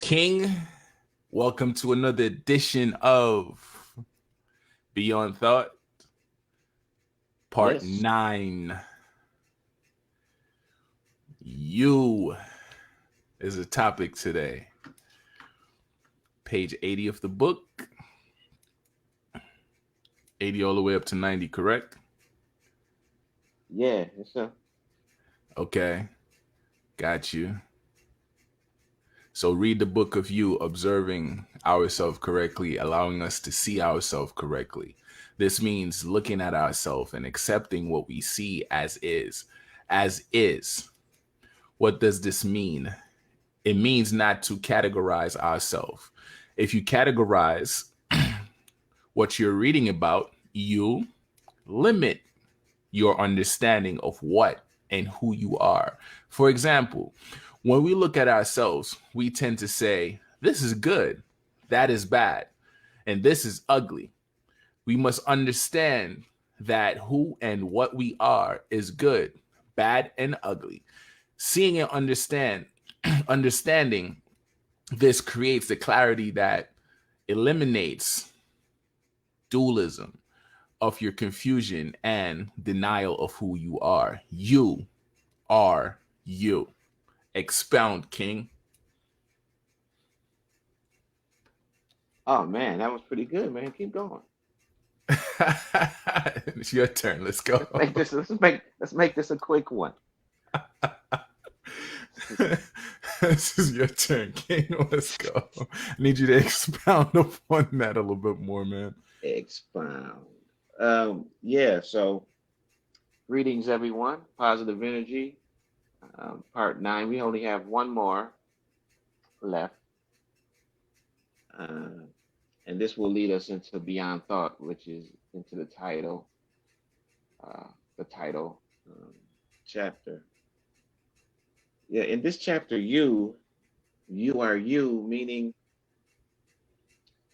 King, welcome to another edition of Beyond Thought, Part Yes. 9. You is a topic today. Page 80 of the book, 80 all the way up to 90, correct? Yeah. Yes, sir. Okay, got you. So read the book of you, observing ourselves correctly, allowing us to see ourselves correctly. This means looking at ourselves and accepting what we see as is. As is. What does this mean? It means not to categorize ourselves. If you categorize what you're reading about, you limit your understanding of what and who you are. For example, when we look at ourselves, we tend to say, this is good, that is bad, and this is ugly. We must understand that who and what we are is good, bad, and ugly. Seeing and understanding this creates the clarity that eliminates dualism of your confusion and denial of who you are. You are you. Expound, King. Oh man, that was pretty good, man. Keep going. It's your turn. Let's Let's make go. this. Let's make this a quick one. This is your turn, King. Let's go. I need you to expound upon that a little bit more, man. Expound. Yeah. So, greetings, everyone. Positive energy. Part 9. We only have one more left, uh, and this will lead us into Beyond Thought, which is into uh, the title chapter. Yeah. In this chapter, you are you, meaning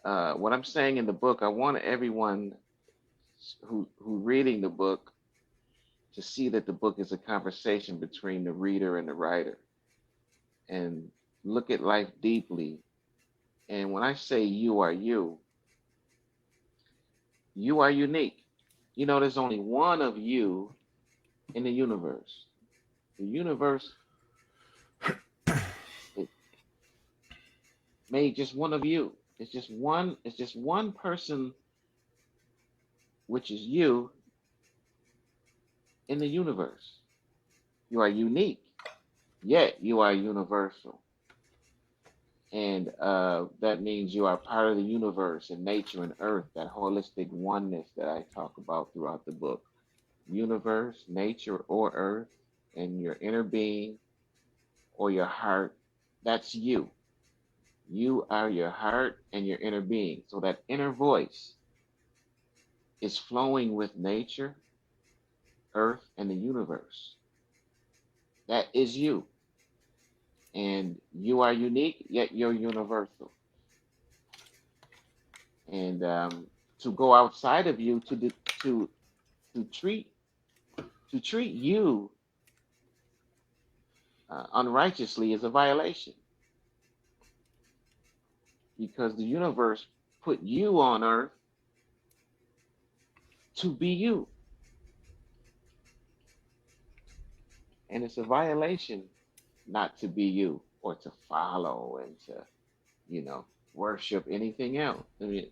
what I'm saying in the book. I want everyone who reading the book to see that the book is a conversation between the reader and the writer, and look at life deeply. And when I say you are unique. You know, there's only one of you in the universe. The universe it made just one of you. It's just one. It's just one person, which is you in the universe. You are unique, yet you are universal. And that means you are part of the universe and nature and earth, that holistic oneness that I talk about throughout the book. Universe, nature, or earth, and your inner being or your heart, that's you. You are your heart and your inner being. So that inner voice is flowing with nature, earth, and the universe. That is you. And you are unique, yet you're universal. And to go outside of you to to treat to treat you unrighteously is a violation, because the universe put you on earth to be you, and it's a violation not to be you or to follow and to you know worship anything else. I mean,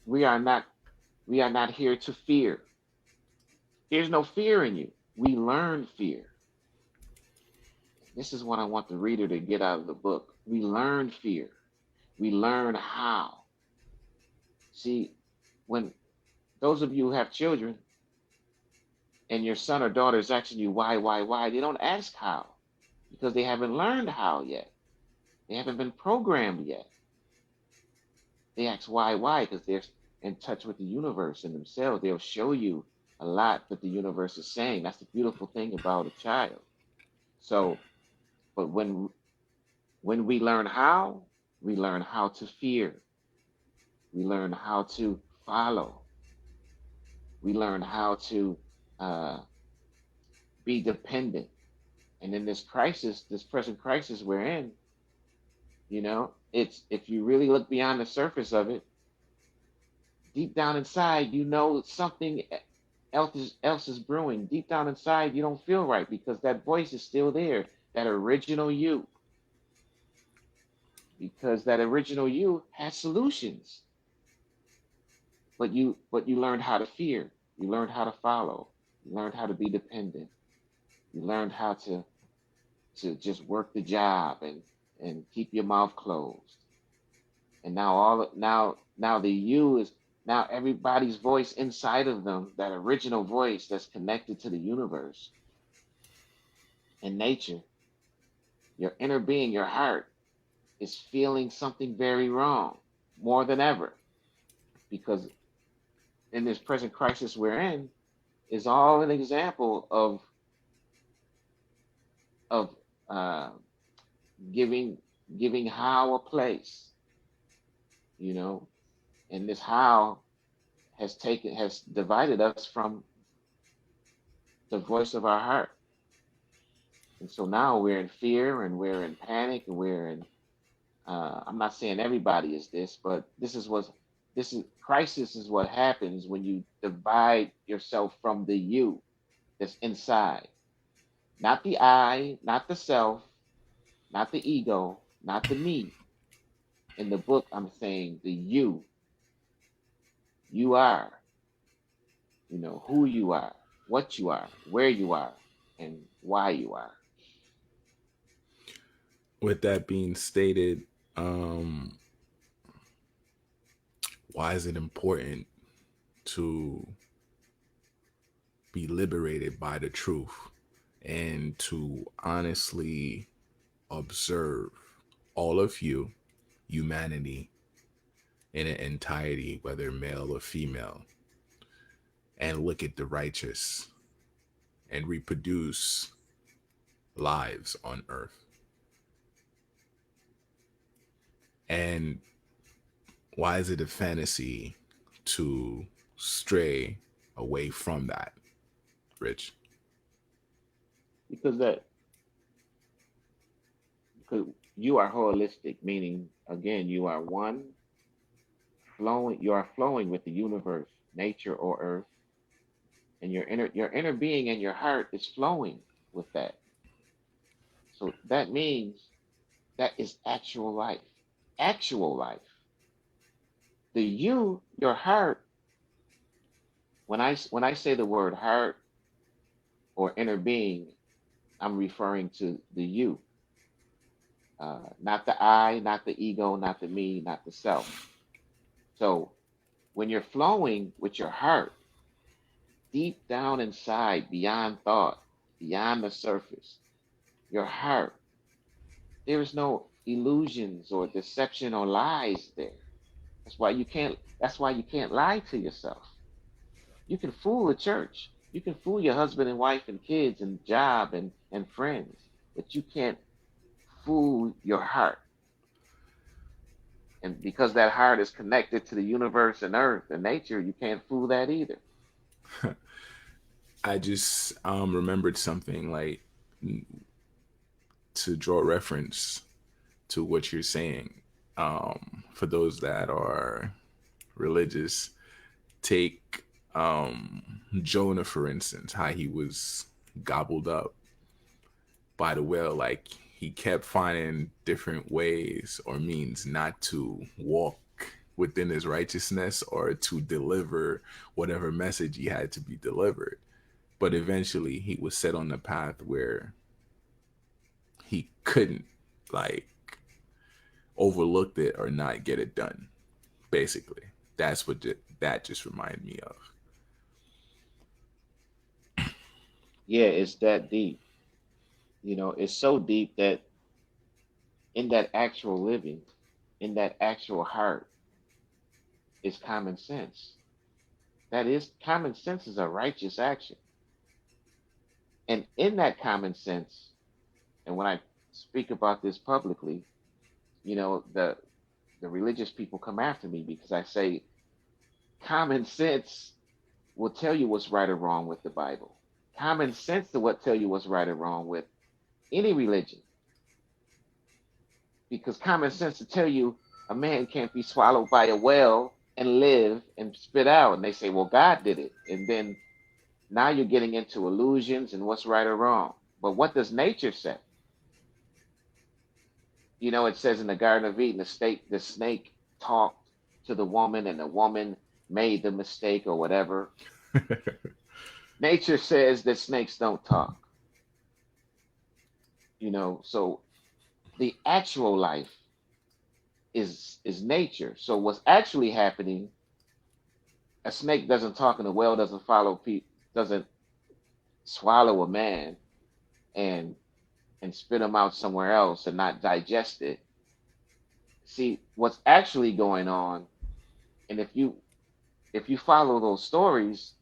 we are not we are not here to fear. There's no fear in you. We learn fear. This is what I want the reader to get out of the book. We learn fear. We learn how. See, when those of you who have children and your son or daughter is asking you why, they don't ask how, because they haven't learned how yet. They haven't been programmed yet. They ask why, because they're in touch with the universe and themselves. They'll show you a lot that the universe is saying. That's the beautiful thing about a child. So, but when we learn how to fear. We learn how to follow. We learn how to uh, be dependent. And in this crisis, this present crisis we're in, It's if you really look beyond the surface of it, deep down inside, something else is brewing. Deep down inside, you don't feel right because that voice is still there, that original you, because that original you has solutions, but you learned how to fear, you learned how to follow, you learned how to be dependent, you learned how to just work the job and keep your mouth closed. And now the you is now everybody's voice inside of them, that original voice that's connected to the universe and nature, your inner being, your heart is feeling something very wrong more than ever, because in this present crisis we're in is all an example of uh, giving giving how a place, you know, and this how has divided us from the voice of our heart. And so now we're in fear and we're in panic and we're in I'm not saying everybody is this, but this is crisis is what happens when you divide yourself from the you that's inside. Not the I, not the self, not the ego, not the me. In the book, I'm saying the you are, who you are, what you are, where you are, and why you are. With that being stated, um, why is it important to be liberated by the truth and to honestly observe all of you, humanity in an entirety, whether male or female, and look at the righteous and reproduce lives on earth? And why is it a fantasy to stray away from that, Rich? Because that because you are holistic, meaning again, you are flowing with the universe, nature or earth, and your inner being and your heart is flowing with that. So that means that is actual life. Actual life. The your heart, when I say the word heart or inner being, I'm referring to the you, not the I, not the ego, not the me, not the self. So when you're flowing with your heart, deep down inside, beyond thought, beyond the surface, your heart, there is no illusions or deception or lies there. That's why you can't lie to yourself. You can fool the church. You can fool your husband and wife and kids and job and friends, but you can't fool your heart. And because that heart is connected to the universe and earth and nature, you can't fool that either. I just remembered something like to draw reference to what you're saying. For those that are religious, take Jonah for instance, how he was gobbled up by the whale. Like he kept finding different ways or means not to walk within his righteousness or to deliver whatever message he had to be delivered. But eventually he was set on the path where he couldn't like overlooked it or not get it done. Basically, that's what that just reminded me of. Yeah, it's that deep. It's so deep that in that actual living, in that actual heart, is common sense. That is, common sense is a righteous action. And in that common sense, and when I speak about this publicly, the religious people come after me because I say common sense will tell you what's right or wrong with the Bible. Common sense to what tell you what's right or wrong with any religion. because common sense to tell you a man can't be swallowed by a whale and live and spit out. And they say, well, God did it. And then now you're getting into illusions and what's right or wrong. But what does nature say? You know, it says in the Garden of Eden, the snake talked to the woman, and the woman made the mistake or whatever. Nature says that snakes don't talk. You know, so the actual life is nature. So what's actually happening? A snake doesn't talk, and a whale doesn't follow people, doesn't swallow a man and spit him out somewhere else and not digest it. See, what's actually going on, and if you follow those stories,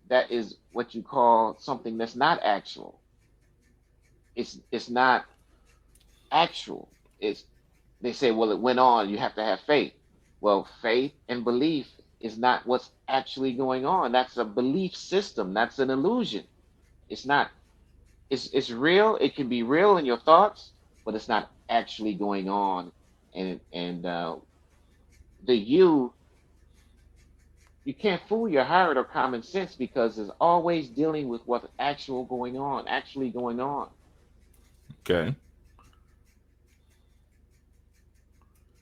that is what you call something that's not actual. It's not actual. It's they say, well, it went on. You have to have faith. Well, faith and belief is not what's actually going on. That's a belief system. That's an illusion. It's not. It's real. It can be real in your thoughts, but it's not actually going on. And the you can't fool your heart or common sense because it's always dealing with what's actually going on. Okay.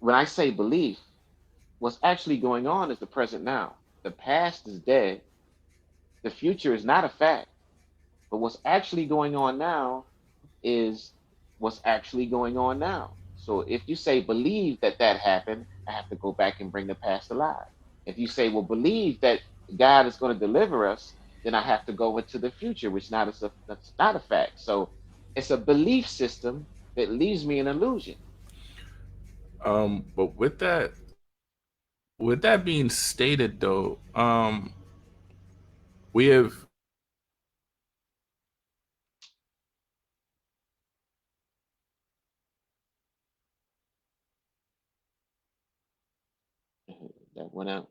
When I say belief, what's actually going on is the present now. The past is dead. The future is not a fact. But what's actually going on now is what's actually going on now. So if you say believe that that happened, I have to go back and bring the past alive. If you say, well, believe that God is going to deliver us, then I have to go into the future, which not is that's not a fact. So it's a belief system that leaves me an illusion. But with that being stated though, we have That went out.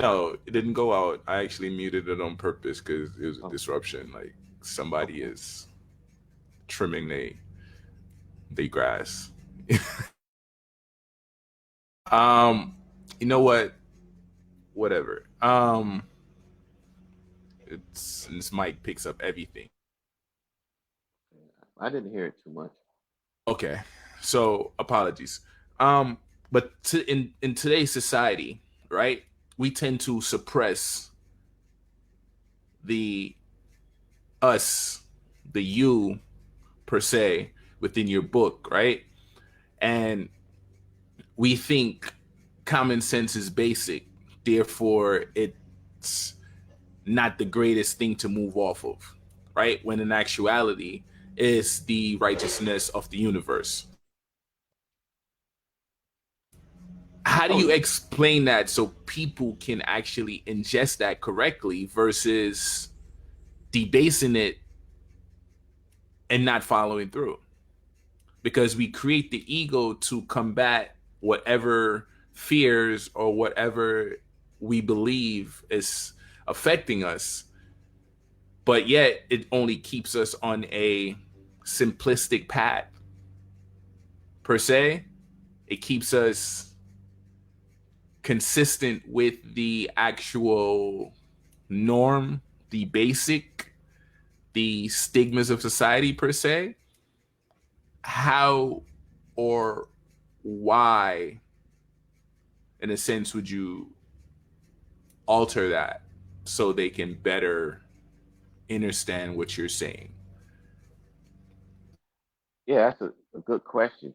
no, it didn't go out. I actually muted it on purpose because it was a Oh, disruption. Like somebody okay. is trimming they grass. um, you know what? Whatever. It's this mic picks up everything. I didn't hear it too much. Okay, so apologies. But in today's society, right, we tend to suppress the us, the you per se within your book, right? And we think common sense is basic, therefore it's not the greatest thing to move off of, right? When in actuality, it's the righteousness of the universe. How do Oh you yeah. explain that so people can actually ingest that correctly versus debasing it and not following through? Because we create the ego to combat whatever fears or whatever we believe is affecting us, but yet it only keeps us on a simplistic path per se. It keeps us consistent with the actual norm, the basic, the stigmas of society per se. How or why, in a sense, would you alter that so they can better understand what you're saying? Yeah, that's a good question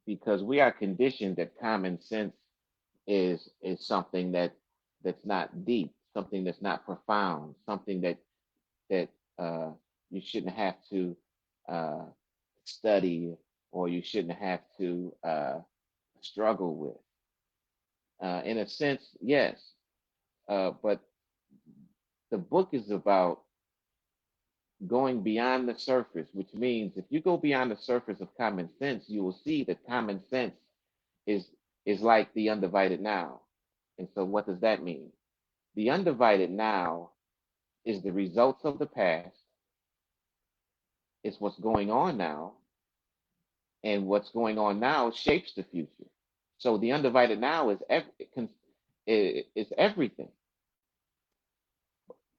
because we are conditioned that common sense is something that's not deep, something that's not profound, something that uh, you shouldn't have to uh, study or you shouldn't have to struggle with. In a sense, yes, but the book is about going beyond the surface, which means if you go beyond the surface of common sense, you will see that common sense is is like the undivided now. And so what does that mean? The undivided now is the results of the past, it's what's going on now, and what's going on now shapes the future. So the undivided now is everything.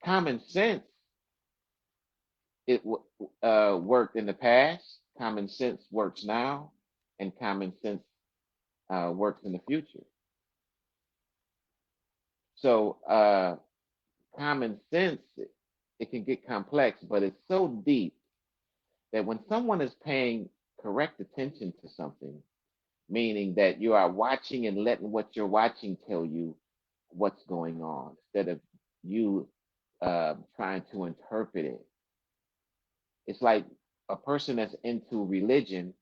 Common sense worked in the past. Common sense works now, and common sense works in the future. So common sense, it can get complex, but it's so deep that when someone is paying correct attention to something, meaning that you are watching and letting what you're watching tell you what's going on instead of you trying to interpret it. It's like a person that's into religion,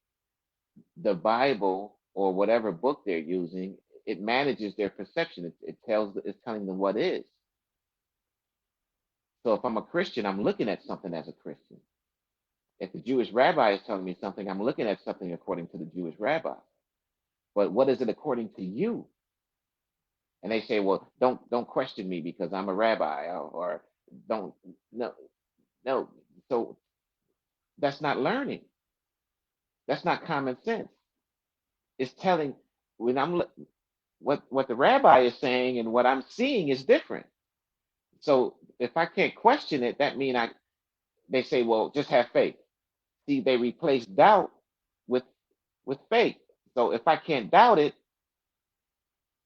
the Bible or whatever book they're using, it manages their perception. It's telling them what is. So if I'm a Christian, I'm looking at something as a Christian. If the Jewish rabbi is telling me something, I'm looking at something according to the Jewish rabbi. But what is it according to you? And they say, well, don't question me because I'm a rabbi, or don't no no. So that's not learning. That's not common sense. It's telling when what the rabbi is saying and what I'm seeing is different. So if I can't question it, that means I they say, well, just have faith. See, they replace doubt with faith. So if I can't doubt it,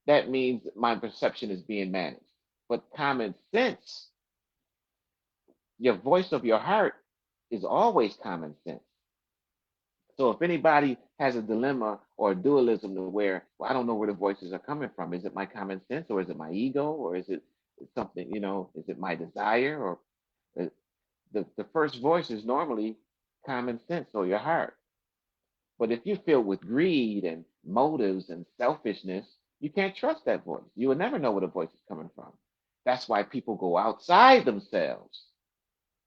that means my perception is being managed. But common sense, your voice of your heart is always common sense. So if anybody has a dilemma or a dualism to where, well, I don't know where the voices are coming from. Is it my common sense or is it my ego or is it something, is it my desire or the first voice is normally common sense or your heart. But if you're filled with greed and motives and selfishness, you can't trust that voice. You will never know where the voice is coming from. That's why people go outside themselves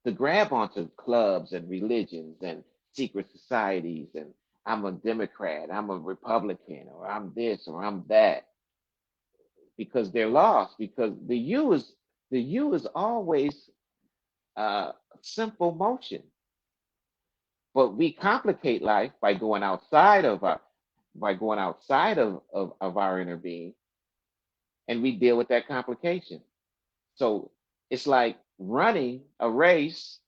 to grab onto clubs and religions and secret societies and I'm a Democrat, I'm a Republican, or I'm this or I'm that, because they're lost. Because the you is always simple motion, but we complicate life by going outside of our inner being, and we deal with that complication. So it's like running a race,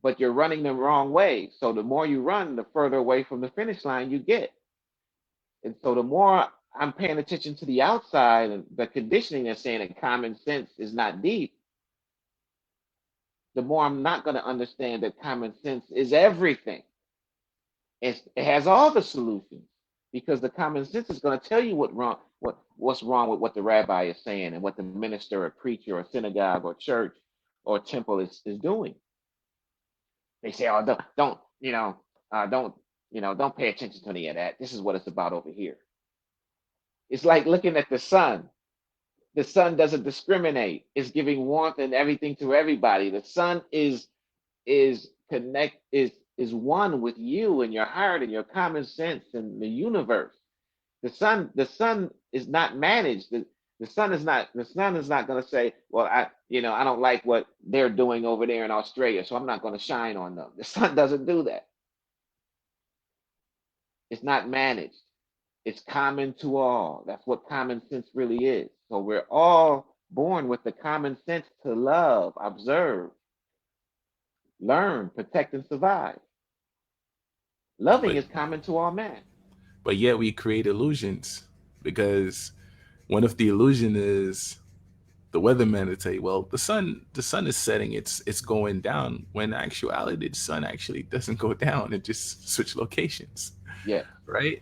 but you're running the wrong way. So the more you run, the further away from the finish line you get. And so the more I'm paying attention to the outside and the conditioning that's saying that common sense is not deep, the more I'm not going to understand that common sense is everything. It has all the solutions because the common sense is going to tell you what's wrong with what the rabbi is saying and what the minister or preacher or synagogue or church or temple is doing. They say, oh, don't pay attention to any of that. This is what it's about over here. It's like looking at the sun. The sun doesn't discriminate. It's giving warmth and everything to everybody. The sun is connect is one with you and your heart and your common sense and the universe. The sun is not managed. The sun is not going to say, well, I don't like what they're doing over there in Australia, so I'm not going to shine on them. The sun doesn't do that. It's not managed. It's common to all. That's what common sense really is. So we're all born with the common sense to love, observe, learn, protect, and survive. Loving But is common to all men. yet we create illusions because one of the illusion is the weatherman to tell you, well, the sun is setting, it's going down. When in actuality, the sun actually doesn't go down; it just switch locations, Yes, right? yes,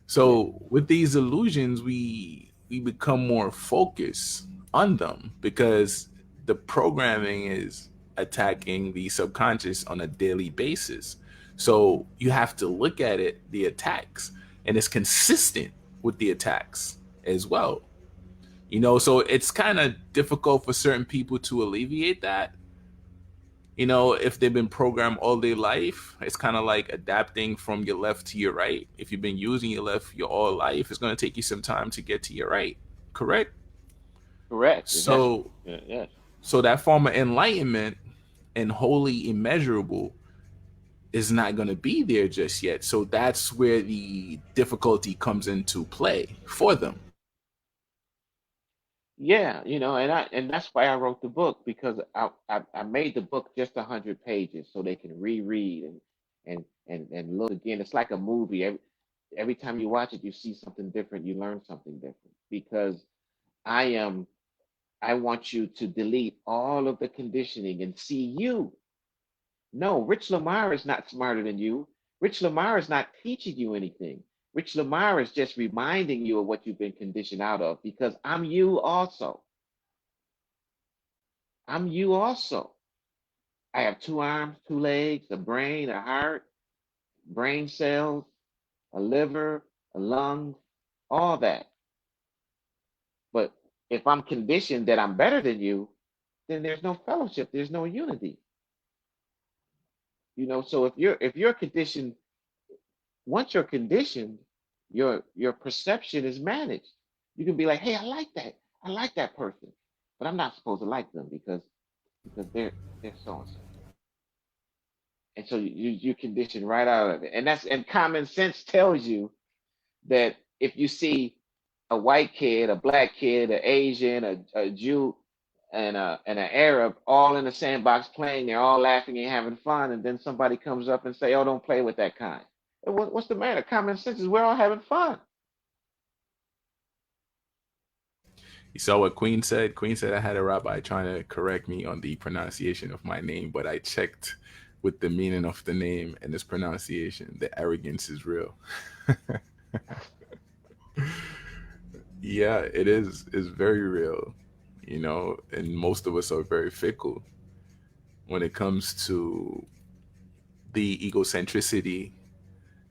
So with these illusions, we become more focused on them because the programming is attacking the subconscious on a daily basis. So you have to look at it, the attacks, and it's consistent with the attacks as well. So it's kind of difficult for certain people to alleviate that. If they've been programmed all their life, it's kind of like adapting from your left to your right. If you've been using your left your all life, it's going to take you some time to get to your right. Correct? correct. It has, So, yes, so that form of enlightenment and wholly immeasurable is not going to be there just yet. So that's where the difficulty comes into play for them. Yeah, and that's why I wrote the book, because I made the book just 100 pages so they can reread and look again. It's like a movie. Every time you watch it, you see something different. You learn something different, because I am I want you to delete all of the conditioning and see you. No, Rich Lamar is not smarter than you. Rich Lamar is not teaching you anything. Rich Lamar is just reminding you of what you've been conditioned out of, because I'm you also. I'm you also. I have two arms, two legs, a brain, a heart, brain cells, a liver, a lung, all that. But if I'm conditioned that I'm better than you, then there's no fellowship, there's no unity. So if you're conditioned, once you're conditioned, your perception is managed. You can be like, hey, I like that person, but I'm not supposed to like them because they're so and so. And so you condition right out of it. And common sense tells you that if you see a white kid, a black kid, an Asian, a Jew, and an Arab all in the sandbox playing, they're all laughing and having fun, and then somebody comes up and say, "Oh, don't play with that kind." What's the matter? Common sense is we're all having fun. You saw what Queen said? Queen said I had a rabbi trying to correct me on the pronunciation of my name, but I checked with the meaning of the name and its pronunciation. The arrogance is real. Yeah, it is. It's very real, and most of us are very fickle when it comes to the egocentricity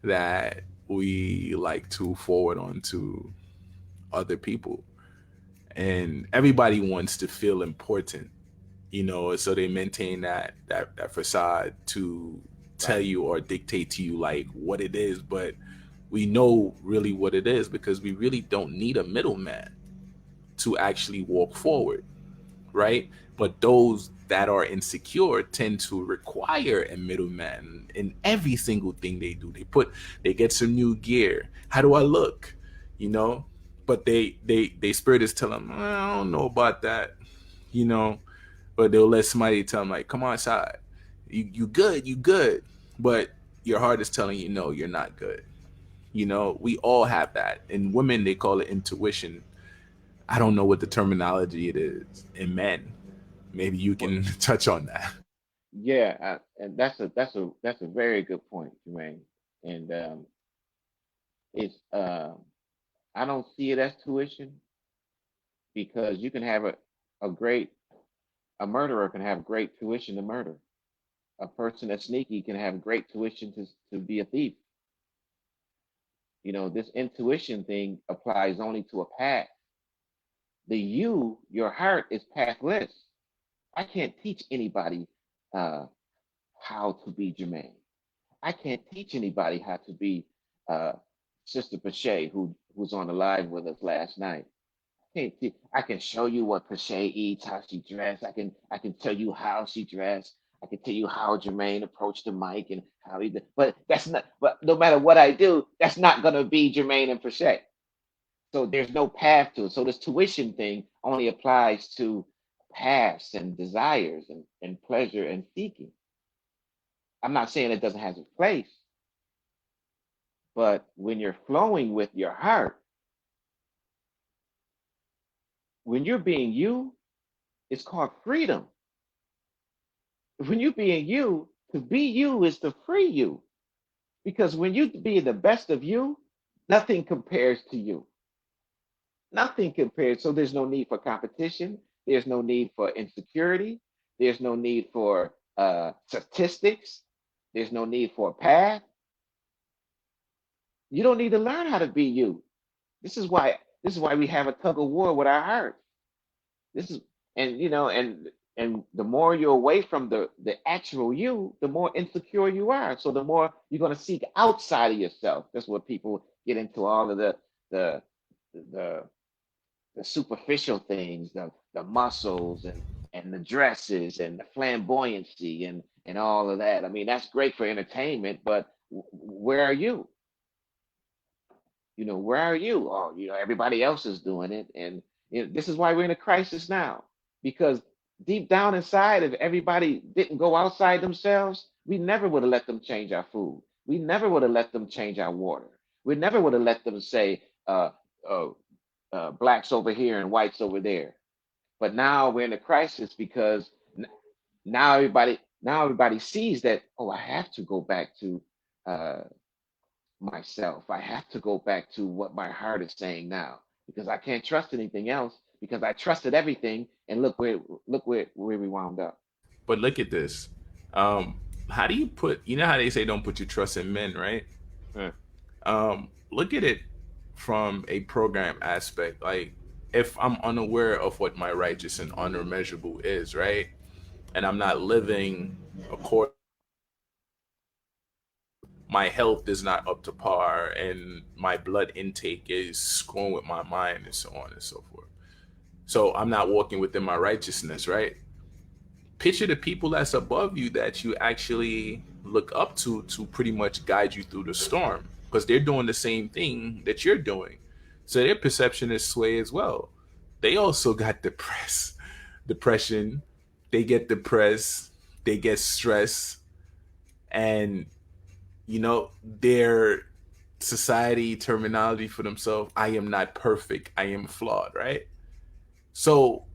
that we like to forward onto other people. And everybody wants to feel important, so they maintain that facade to tell Right. you or dictate to you like what it is, but we know really what it is because we really don't need a middleman to actually walk forward, right? But those that are insecure tend to require a middleman in every single thing they do. They get some new gear. How do I look? You know, but they spirit is telling them, I don't know about that. You know, but they'll let somebody tell them like, come on outside. You good, you good. But your heart is telling you no, you're not good. We all have that. In women, they call it intuition. I don't know what the terminology it is in men. Maybe you Well, can touch on that. yeah, and that's a very good point, Jermaine. And it's I don't see it as tuition, because you can have a great a murderer can have great tuition to murder. A person that's sneaky can have great tuition to be a thief. This intuition thing applies only to a path. Your heart is pathless. I can't teach anybody uh, how to be Jermaine. I can't teach anybody how to be uh, Sister Pache, who's on the live with us last night. I can show you what Pache eats, how she dressed. I can tell you how she dressed. I can tell you how Jermaine approached the mic and how he did. But that's not. But no matter what I do, that's not gonna be Jermaine and Pache. So there's no path to it. So this tuition thing only applies to paths and desires and pleasure and seeking. I'm not saying it doesn't have its place, but when you're flowing with your heart, when you're being you, it's called freedom. When you're being you, to be you is to free you. Because when you be the best of you, nothing compares to you. Nothing compares. So there's no need for competition. There's no need for insecurity. There's no need for statistics. There's no need for a path. You don't need to learn how to be you. This is why we have a tug of war with our hearts. This is and you know and the more you're away from the actual you, the more insecure you are. So the more you're going to seek outside of yourself. That's what people get into, all of the the the superficial things, the muscles and the dresses and the flamboyancy and all of that. I mean, that's great for entertainment, but where are you? Where are you? Oh, everybody else is doing it, and this is why we're in a crisis now. Because deep down inside, if everybody didn't go outside themselves, we never would have let them change our food. We never would have let them change our water. We never would have let them say, uh, blacks over here and whites over there. But now we're in a crisis because now everybody sees that. Oh, I have to go back to uh, myself. I have to go back to what my heart is saying now because I can't trust anything else because I trusted everything and look where we wound up. But look at this. How do you put? You know how they say don't put your trust in men, right? Huh. Look at it from a program aspect. Like, if I'm unaware of what my righteous and honor measurable is, right, and I'm not living according, my health is not up to par, and my blood intake is screwing with my mind, and so on and so forth. So I'm not walking within my righteousness, right? Picture the people that's above you that you actually look up to pretty much guide you through the storm because they're doing the same thing that you're doing. So their perception is sway as well. They also got depression. They get depressed. They get stressed, and their society terminology for themselves: I am not perfect. I am flawed. Right. So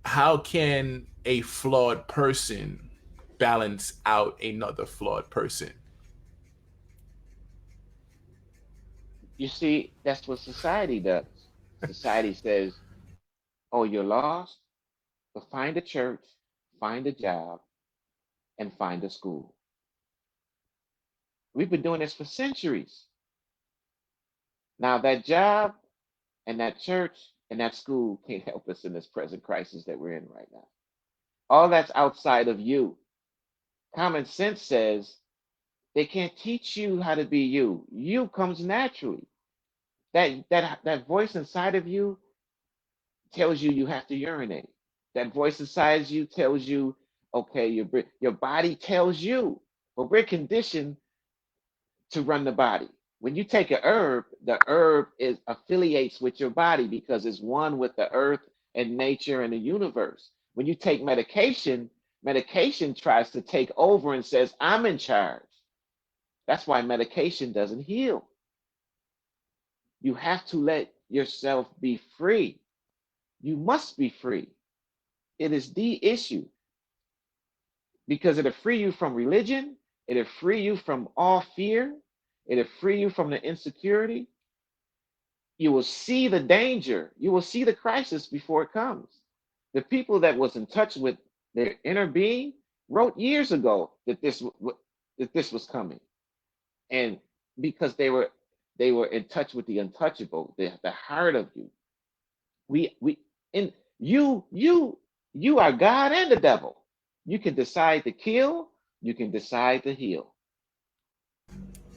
how can a flawed person balance out another flawed person? You see, that's what society does. Society says, "Oh, you're lost, but find a church, find a job, and find a school." We've been doing this for centuries. Now, that job and that church and that school can't help us in this present crisis that we're in right now. All that's outside of you. Common sense says they can't teach you how to be you. You comes naturally. That voice inside of you tells you have to urinate. That voice inside you tells you, okay, your body tells you, but we're conditioned to run the body. When you take a herb, the herb is affiliates with your body because it's one with the earth and nature and the universe. When you take medication, medication tries to take over and says, I'm in charge. That's why medication doesn't heal. You have to let yourself be free. You must be free. It is the issue because it'll free you from religion, it'll free you from all fear, it'll free you from the insecurity. You will see the danger, you will see the crisis before it comes. The people that was in touch with their inner being wrote years ago that this was coming, and because they were in touch with the untouchable, the heart of you. We in you are God and the devil. You can decide to kill, you can decide to heal.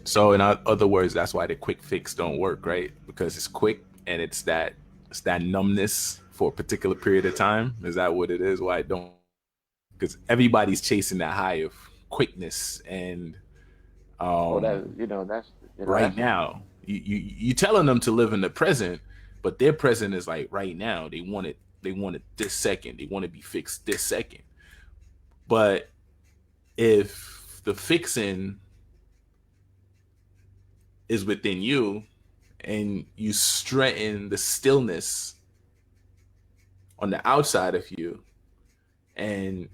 So in other words, that's why the quick fix don't work, right? Because it's quick and it's that numbness for a particular period of time. Is that what it is? Why it don't? Because everybody's chasing that high of quickness and Oh, um, right that's now. You telling them to live in the present, but their present is like right now. They want it. They want it this second. They want to be fixed this second. But if the fixing is within you and you strengthen the stillness on the outside of you and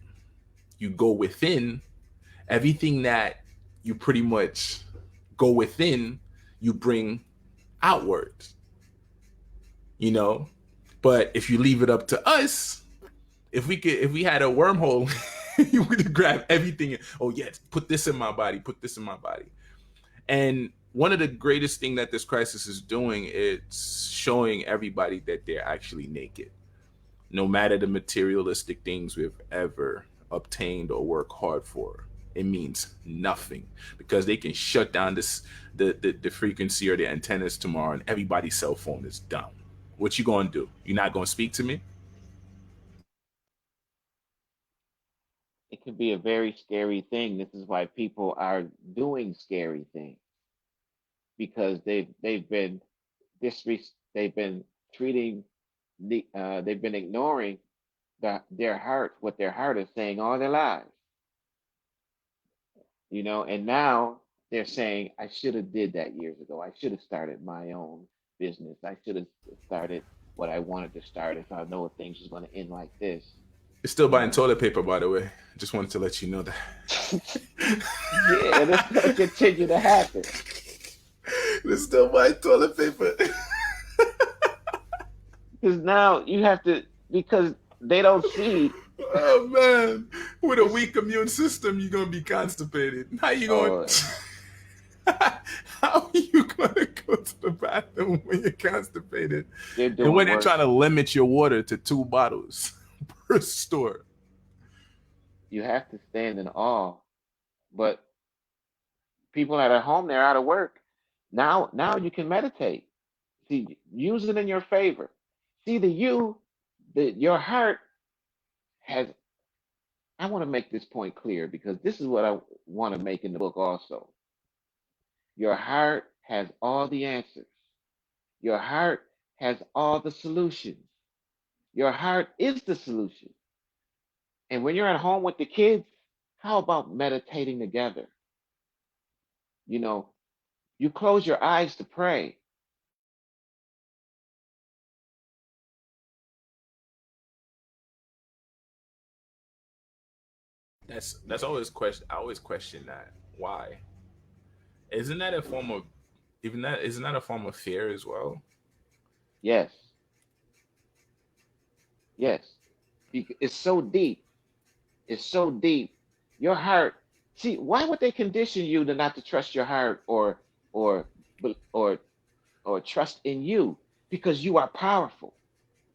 you go within, everything that you pretty much go within, you bring outwards, you know? But if you leave it up to us, if we had a wormhole, you would grab everything. Oh yes, put this in my body, put this in my body. And one of the greatest thing that this crisis is doing is showing everybody that they're actually naked. No matter the materialistic things we've ever obtained or worked hard for, it means nothing because they can shut down the frequency or the antennas tomorrow and everybody's cell phone is down. What you gonna do? You're not gonna speak to me? It can be a very scary thing. This is why people are doing scary things because they've been they've been treating they've been ignoring their heart, what their heart is saying all their lives, and now they're saying, I should have did that years ago. I should have started my own business. I should have started what I wanted to start if I know things was going to end like this, You're still you buying know. toilet paper, by the way. Just wanted to let you know that. Yeah, and it's going to continue to happen. You're still buying toilet paper. Because now you have to, because they don't see Oh man, with a this. weak immune system, you're gonna be constipated. How you going? Oh, How are you gonna go to the bathroom when you're constipated, they're and doing when they're trying worse. to limit your water to 2 bottles per store? You have to stand in awe. But people that are home, they're out of work. Now you can meditate. See, use it in your favor. See, your heart has. I want to make this point clear because this is what I want to make in the book also. Your heart has all the answers. Your heart has all the solutions. Your heart is the solution. And when you're at home with the kids, how about meditating together? You know, you close your eyes to pray. That's always question. I always question that. Why? Isn't that a form of even that? Isn't that a form of fear as well? Yes, yes. It's so deep. It's so deep. Your heart. See, why would they condition you to not to trust your heart or or or trust in you? Because you are powerful.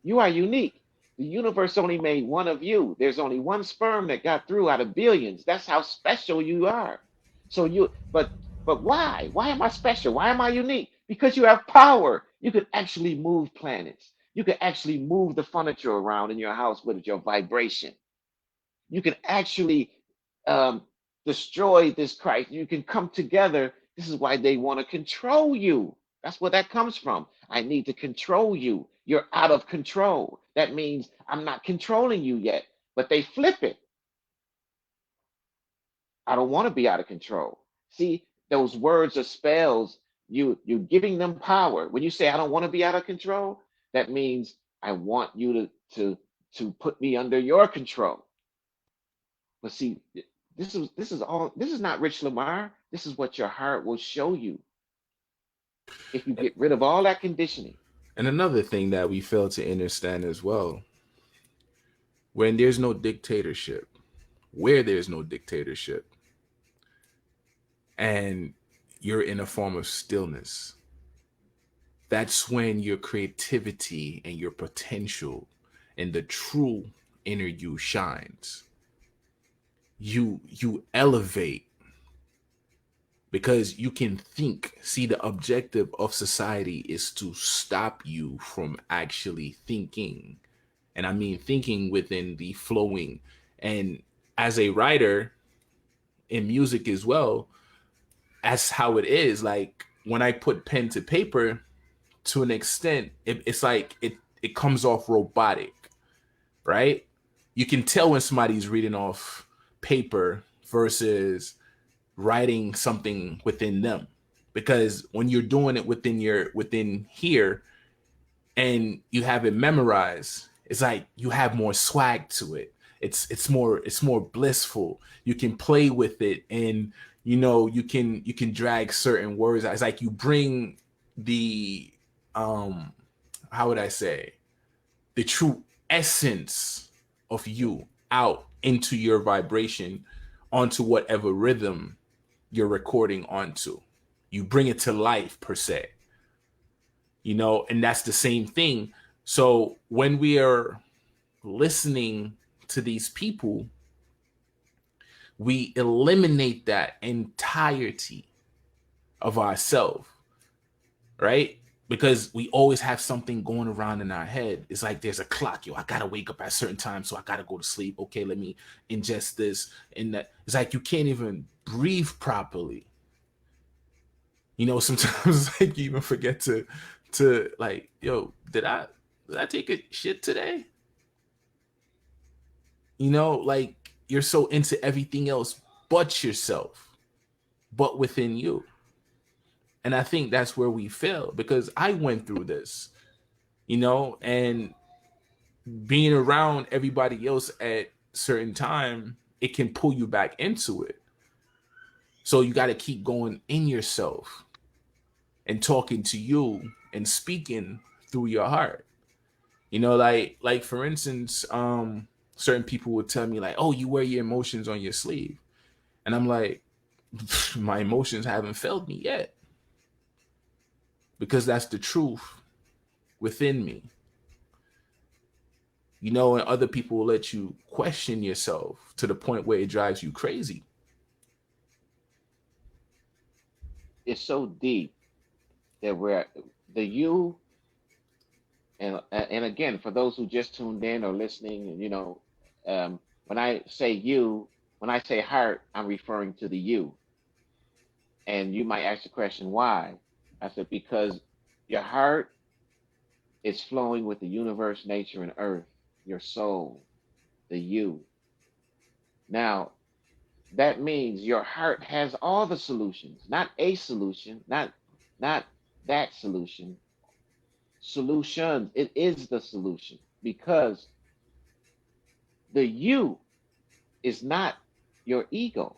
You are unique. The universe only made one of you. There's only one sperm that got through out of billions. That's how special you are. So but why? Why am I special? Why am I unique? Because you have power. You can actually move planets. You can actually move the furniture around in your house with your vibration. You can actually um, destroy this Christ. You can come together. This is why they want to control you. That's where that comes from. I need to control you. You're out of control. That means I'm not controlling you yet. But they flip it. I don't want to be out of control. See, those words are spells. You giving them power. When you say I don't want to be out of control, that means I want you to put me under your control. But see, this is not Rich Lamar. This is what your heart will show you if you get rid of all that conditioning. And another thing that we fail to understand as well, when there's no dictatorship, where there's no dictatorship, and you're in a form of stillness, that's when your creativity and your potential and the true inner you shines. You elevate because you can think. See, the objective of society is to stop you from actually thinking. And I mean thinking within the flowing. And as a writer in music as well, that's how it is. Like when I put pen to paper, to an extent, it's like it comes off robotic, right? You can tell when somebody's reading off paper versus writing something within them, because when you're doing it within here and you have it memorized, it's like you have more swag to it. It's more blissful. You can play with it, and you can drag certain words. It's like you bring the um how would I say, the true essence of you out into your vibration, onto whatever rhythm you're recording onto. You bring it to life per se, and that's the same thing. So when we are listening to these people, we eliminate that entirety of ourselves, right? because we always have something going around in our head. It's like there's a clock. Yo, I gotta wake up at a certain time, so I gotta go to sleep. Okay, let me ingest this and that. It's like you can't even breathe properly. Sometimes it's like you even forget to like, yo, did I take a shit today? Like you're so into everything else but yourself, but within you. And I think that's where we fail because I went through this, and being around everybody else at certain time, it can pull you back into it. So you got to keep going in yourself and talking to you and speaking through your heart. Like for instance, certain people would tell me like, "Oh, you wear your emotions on your sleeve," and I'm like, my emotions haven't failed me yet because that's the truth within me. And other people will let you question yourself to the point where it drives you crazy. It's so deep that we're the you, and again, for those who just tuned in or listening, and when I say you, when I say heart, I'm referring to the you. And you might ask the question, why? I said, because your heart is flowing with the universe, nature, and earth, your soul, the you. Now, that means your heart has all the solutions, not a solution, not that solution. Solutions. It is the solution because the you is not your ego.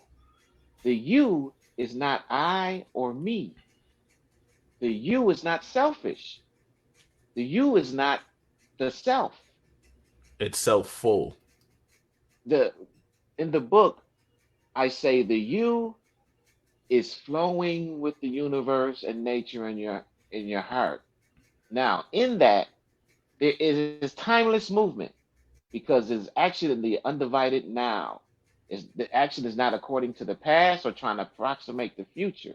The you is not I or me. The you is not selfish. The you is not the self. It's self full. The In the book, I say the you is flowing with the universe and nature in your heart. Now, in that, there is timeless movement because it's action in the undivided now. The action is not according to the past or trying to approximate the future.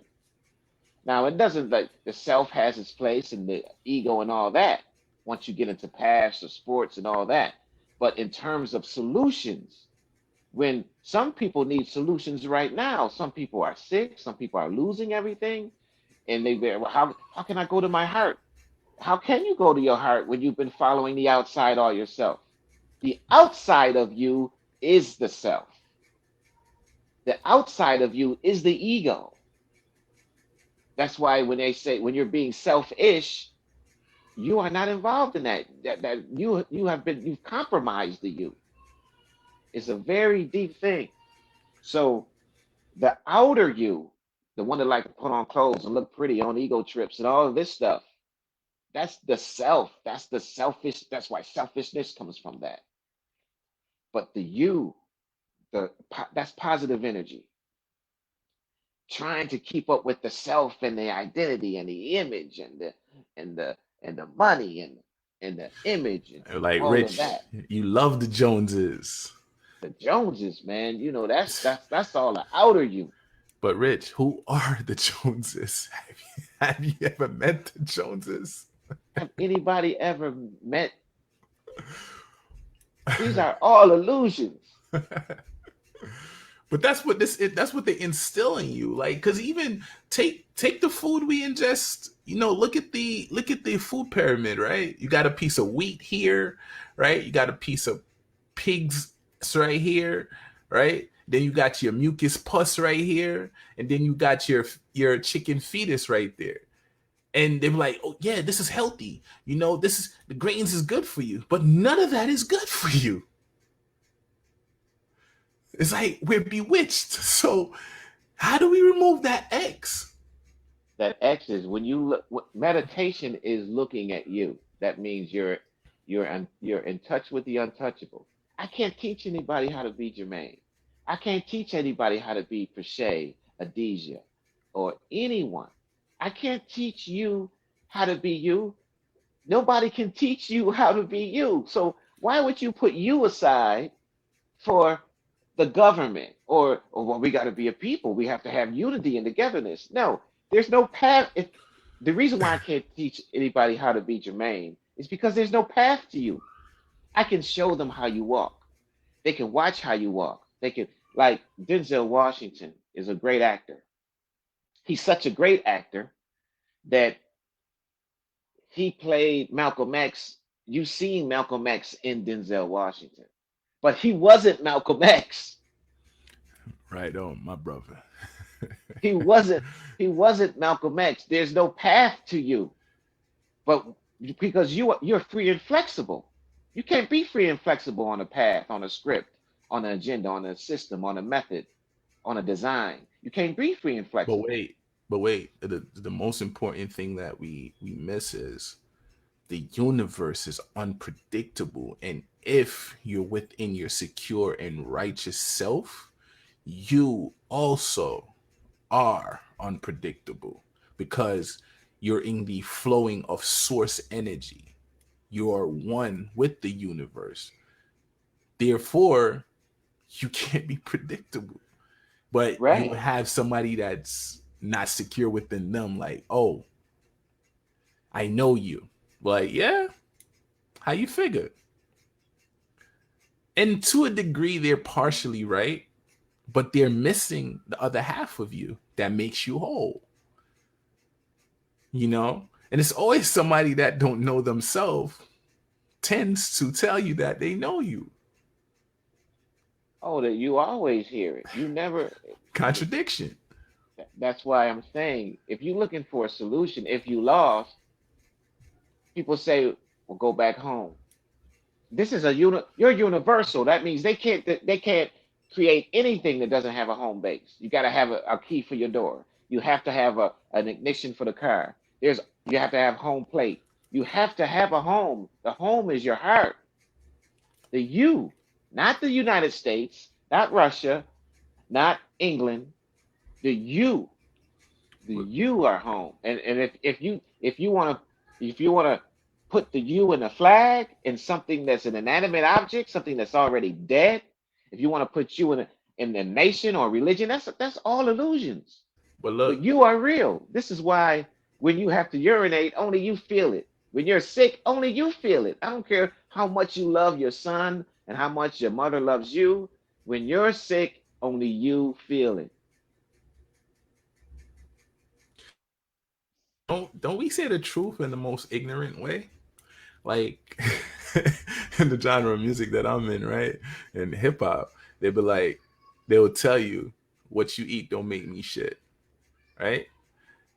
Now, it doesn't like the self has its place and the ego and all that once you get into past or sports and all that. But in terms of solutions, when some people need solutions right now, some people are sick, some people are losing everything, and well, how can I go to my heart? How can you go to your heart when you've been following the outside all yourself? The outside of you is the self. The outside of you is the ego. That's why when they say when you're being selfish, you are not involved in that. That you've compromised the you. It's a very deep thing. So the outer you, the one that like to put on clothes and look pretty on ego trips and all of this stuff, that's the self. That's the selfish. That's why selfishness comes from that. But the you, that's positive energy, trying to keep up with the self and the identity and the image and the money and the image and Like, all of Rich, that. you love the Joneses. The Joneses, man, that's all the outer you. But Rich, who are the Joneses? Have you ever met the Joneses? Have anybody ever met? These are all illusions. But that's what they instill in you. Like, because even take the food we ingest. Look at the food pyramid, right? You got a piece of wheat here, right? You got a piece of pigs right here, right? Then you got your mucus pus right here, and then you got your chicken fetus right there. And they're like, "Oh yeah, this is healthy. This is the grains is good for you, but none of that is good for you." It's like we're bewitched. So how do we remove that X? That X is when you look. Meditation is looking at you. That means you're in touch with the untouchable. I can't teach anybody how to be Jermaine. I can't teach anybody how to be Prishay, Adisia, or anyone. I can't teach you how to be you. Nobody can teach you how to be you. So why would you put you aside for the government or well, we got to be a people. We have to have unity and togetherness. No, there's no path. The reason why I can't teach anybody how to be Jermaine is because there's no path to you. I can show them how you walk. They can watch how you walk. They can, like Denzel Washington is a great actor. He's such a great actor that he played Malcolm X. You've seen Malcolm X in Denzel Washington, but he wasn't Malcolm X. Right on, my brother. He wasn't. He wasn't Malcolm X. There's no path to you, but because you're free and flexible, you can't be free and flexible on a path, on a script, on an agenda, on a system, on a method, on a design. You can't be free and But flexible. wait, but wait. The most important thing that we miss is the universe is unpredictable, and if you're within your secure and righteous self, you also are unpredictable because you're in the flowing of source energy. You're one with the universe. Therefore, you can't be predictable. But you Right. have somebody that's not secure within them, like, oh, I know you. Like, yeah, how you figure? And to a degree, they're partially right, but they're missing the other half of you that makes you whole, you know? And it's always somebody that don't know themselves tends to tell you that they know you. Oh, that you always hear it. You never. Contradiction. That's why I'm saying if you're looking for a solution, if you lost, people say, "Well, go back home." This is a You're universal. That means they can't create anything that doesn't have a home base. You got to have a key for your door. You have to have an ignition for the car. You have to have home plate. You have to have a home. The home is your heart. The you, not the United States, not Russia, not England. The you, the you are home. And if you want to put the you in a flag in something that's an inanimate object, something that's already dead, if you want to put you in a nation or religion, that's all illusions. But But look, you are real. This is why when you have to urinate, only you feel it. When you're sick, only you feel it. I don't care how much you love your son and how much your mother loves you. When you're sick, only you feel it. don't we say the truth in the most ignorant way? Like in the genre of music that I'm in, right? In hip hop, they'd be like, they will tell you what you eat don't make me shit, right?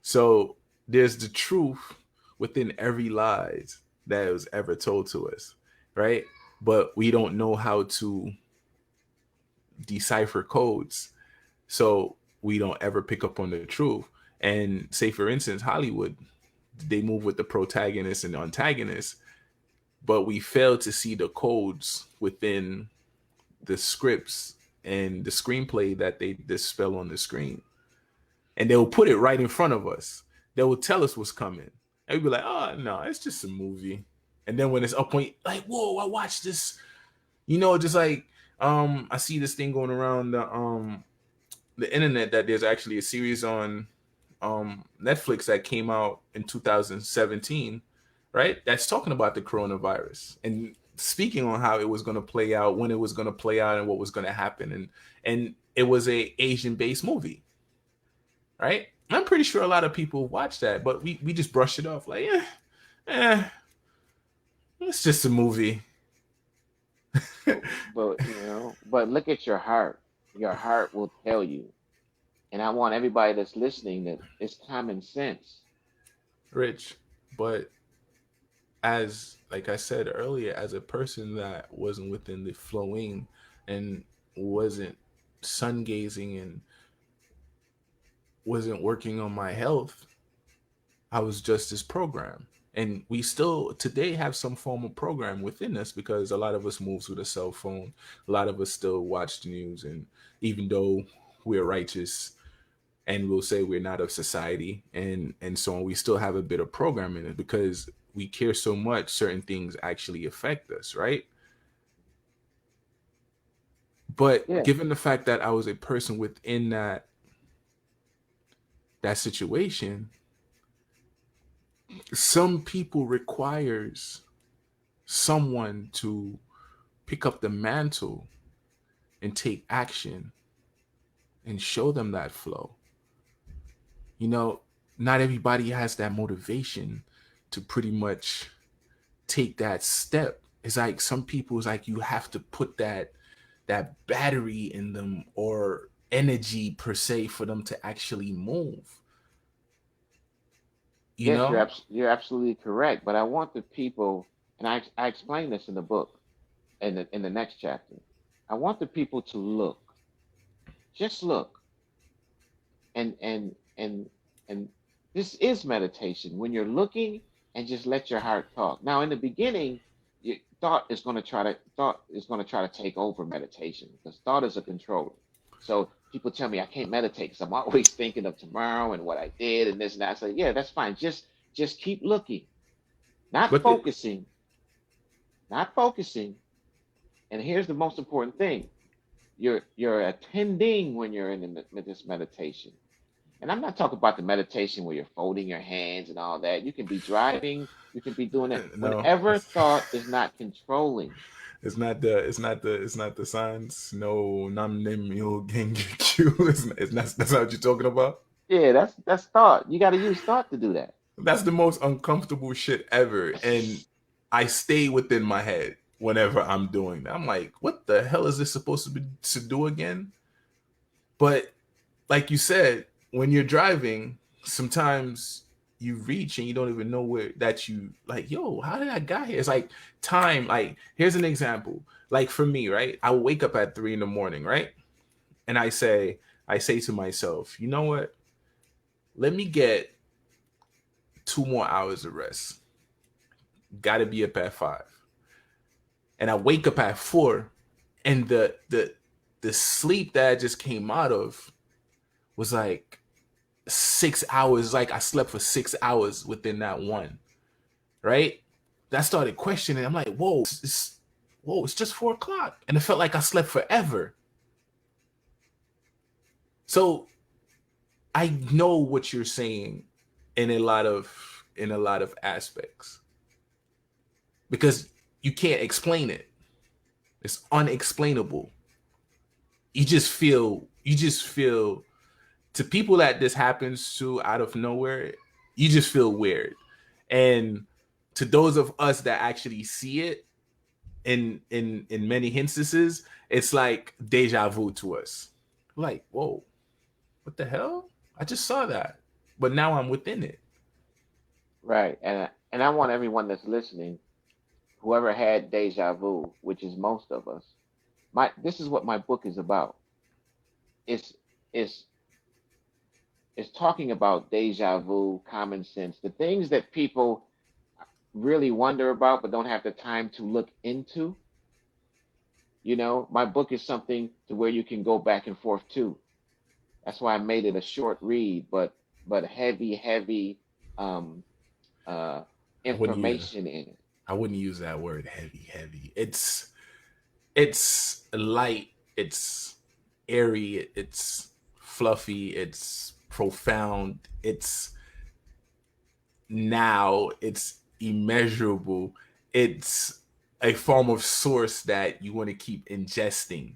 So there's the truth within every lies that was ever told to us, right? But we don't know how to decipher codes, so we don't ever pick up on the truth. And say, for instance, Hollywood, they move with the protagonist and the antagonist, but we fail to see the codes within the scripts and the screenplay that they dispel on the screen. And they'll put it right in front of us. They will tell us what's coming. And we'll be like, oh no, it's just a movie. And then when it's up on, like, whoa, I watched this, just like I see this thing going around the internet that there's actually a series on Netflix that came out in 2017, right? That's talking about the coronavirus and speaking on how it was going to play out, when it was going to play out, and what was going to happen. And it was a Asian based movie, right? I'm pretty sure a lot of people watch that, but we just brush it off like, eh, it's just a movie. But look at your heart. Your heart will tell you. And I want everybody that's listening that it's common sense. Rich, but as like I said earlier, as a person that wasn't within the flowing and wasn't sun gazing and wasn't working on my health, I was just this program. And we still today have some form of program within us because a lot of us moves with a cell phone. A lot of us still watch the news. And even though we're righteous and we'll say we're not of society and so on, we still have a bit of program in it because we care so much, certain things actually affect us, right? But Yeah. given the fact that I was a person within that situation, Some people requires someone to pick up the mantle and take action and show them that flow. You know, not everybody has that motivation to pretty much take that step. It's like some people, it's like you have to put that battery in them or energy per se for them to actually move, you Yes, know? you're absolutely correct. But I want the people, and I explain this in the book in the next chapter. I want the people to look, just look, and and this is meditation when you're looking and just let your heart talk. Now, in the beginning, your thought is going to try to take over meditation because thought is a controller. So people tell me I can't meditate because I'm always thinking of tomorrow and what I did and this and that. I say, yeah, that's fine. Just keep looking, not But the, focusing, not focusing. And here's the most important thing: you're attending when you're in this meditation. And I'm not talking about the meditation where you're folding your hands and all that. You can be driving, you can be doing it. no, Whenever thought is not controlling. it's not the signs. No, nam nim yo gengekyu. It's not, that's not what you're talking about. Yeah, that's thought. You got to use thought to do that. That's the most uncomfortable shit ever. And I stay within my head whenever I'm doing that. I'm like, what the hell is this supposed to do again? But like you said, when you're driving, sometimes you reach and you don't even know where that you like, yo, how did I got here? It's like time. Like, here's an example. Like for me, right? I wake up at 3 in the morning, right? And I say to myself, you know what? Let me get 2 more hours of rest. Gotta be up at 5. And I wake up at 4, and the sleep that I just came out of was like 6 hours. Like I slept for 6 hours within that one, right? That started questioning. I'm like, whoa, it's just 4 o'clock, and it felt like I slept forever. So I know what you're saying in a lot of aspects because you can't explain it. It's unexplainable. You just feel to people that this happens to out of nowhere, you just feel weird. And to those of us that actually see it in many instances, it's like deja vu to us. Like, whoa, what the hell? I just saw that. But now I'm within it. Right. And I want everyone that's listening, whoever had deja vu, which is most of us, this is what my book is about. It's it's it's talking about deja vu, common sense, the things that people really wonder about but don't have the time to look into. My book is something to where you can go back and forth to. That's why I made it a short read, but heavy, heavy um, uh, I wouldn't use information in it. I wouldn't use that word heavy, heavy. It's light, it's airy, it's fluffy, it's profound, it's immeasurable, it's a form of source that you want to keep ingesting.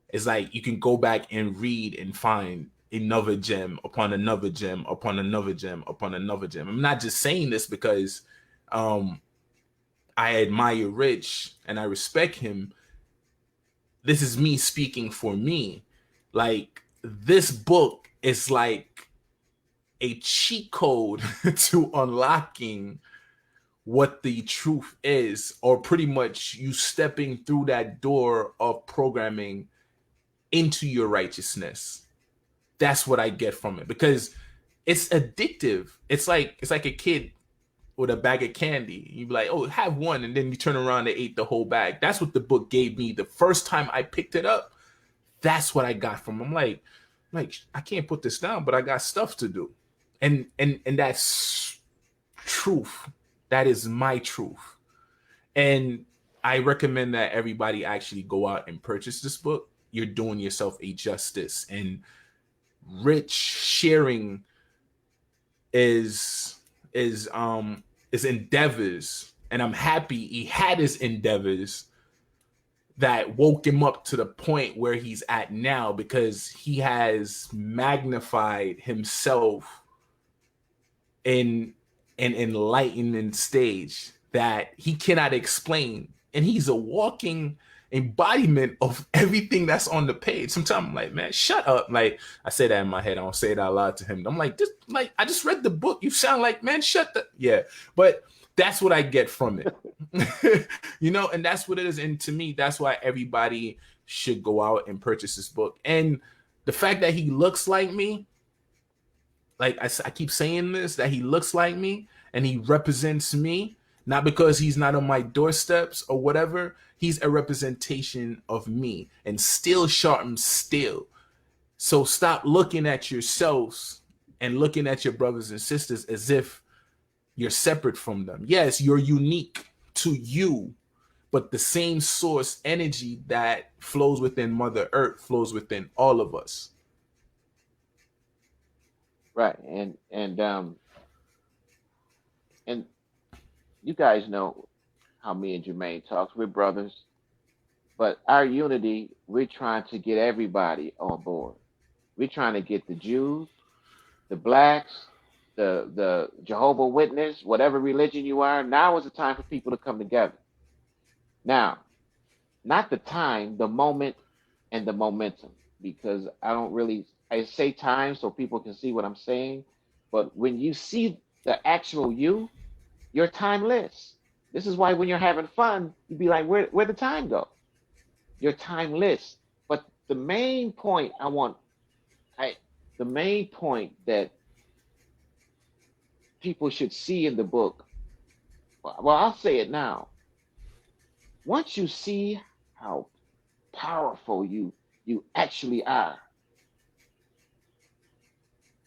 It's like you can go back and read and find another gem upon another gem upon another gem upon another gem. I'm not just saying this because um I admire Rich and I respect him. This is me speaking for me. Like, this book is like a cheat code to unlocking what the truth is, or pretty much you stepping through that door of programming into your righteousness. That's what I get from it because it's addictive. It's like a kid with a bag of candy. You'd be like, oh, have one, and then you turn around and ate the whole bag. That's what the book gave me the first time I picked it up. That's what I got from him. I'm like, I can't put this down, but I got stuff to do. And that's truth. That is my truth. And I recommend that everybody actually go out and purchase this book. You're doing yourself a justice. And Rich sharing is is endeavors, and I'm happy he had his endeavors that woke him up to the point where he's at now, because he has magnified himself in an enlightening stage that he cannot explain. And he's a walking embodiment of everything that's on the page. Sometimes I'm like, man, shut up. Like, I say that in my head. I don't say it out loud to him. I'm like, I just read the book. You sound like, man, shut the yeah. But that's what I get from it. And that's what it is. And to me, that's why everybody should go out and purchase this book. And the fact that he looks like me, like I keep saying this, that he looks like me and he represents me, not because he's not on my doorsteps or whatever. He's a representation of me, and still sharpens still. So stop looking at yourselves and looking at your brothers and sisters as if you're separate from them. Yes, you're unique to you, but the same source energy that flows within Mother Earth flows within all of us. Right. And you guys know how me and Jermaine talks. We're brothers, but our unity, we're trying to get everybody on board. We're trying to get the Jews, the blacks, the Jehovah Witness, whatever religion you are. Now is the time for people to come together. Now, not the time, the moment, and the momentum, because I say time so people can see what I'm saying. But when you see the actual you, you're timeless. This is why when you're having fun, you'd be like, where the time go? You're timeless. But the main point I, the main point that people should see in the book, well, I'll say it now. Once you see how powerful you actually are,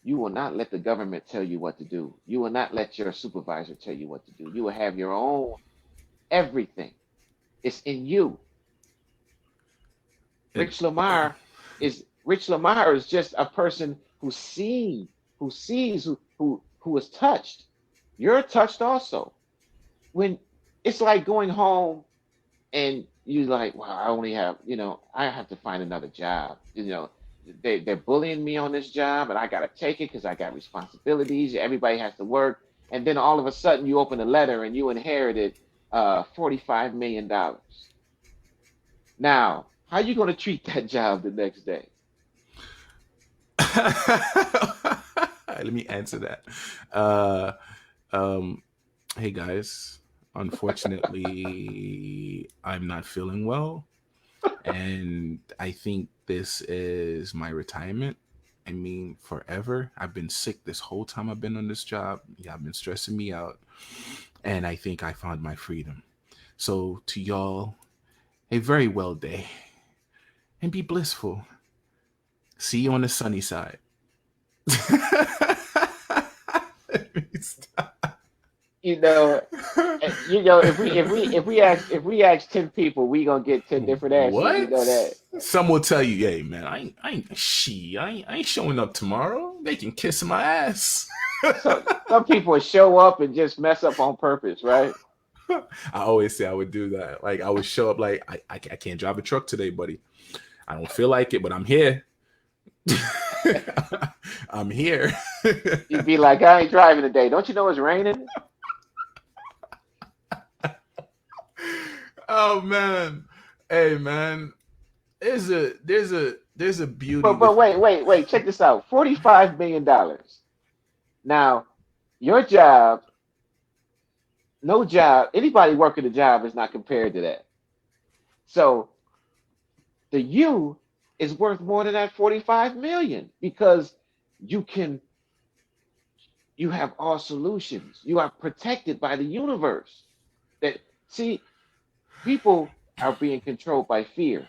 you will not let the government tell you what to do. You will not let your supervisor tell you what to do. You will have your own everything. It's in you. And Rich Lamar is just a person who sees, who is touched. You're touched also. When it's like going home and you like, well, I have to find another job. They're bullying me on this job, and I gotta take it because I got responsibilities. Everybody has to work, and then all of a sudden you open a letter and you inherited $45 million. Now, how you gonna treat that job the next day? let me answer that. Uh, um, hey guys, unfortunately, I'm not feeling well, and I think this is my retirement. I mean, forever. I've been sick this whole time I've been on this job. Yeah, I've been stressing me out, and I think I found my freedom. So to y'all, a very well day, and be blissful. See you on the sunny side. Let me stop. You know, if we ask 10 people, we gonna get 10 different answers. You What? know that. Some will tell you, "Hey, man, I ain't showing up tomorrow. They can kiss my ass." Some people show up and just mess up on purpose, right? I always say I would do that. Like I would show up like I can't drive a truck today, buddy. I don't feel like it, but I'm here. I'm here. You'd be like, I ain't driving today. Don't you know it's raining? Oh man, hey man, there's a beauty But with. wait. Check this out. $45 million. Now, your job, no job, anybody working a job is not compared to that. So the you is worth more than that 45 million because you can you have all solutions. You are protected by the universe. That see, people are being controlled by fear.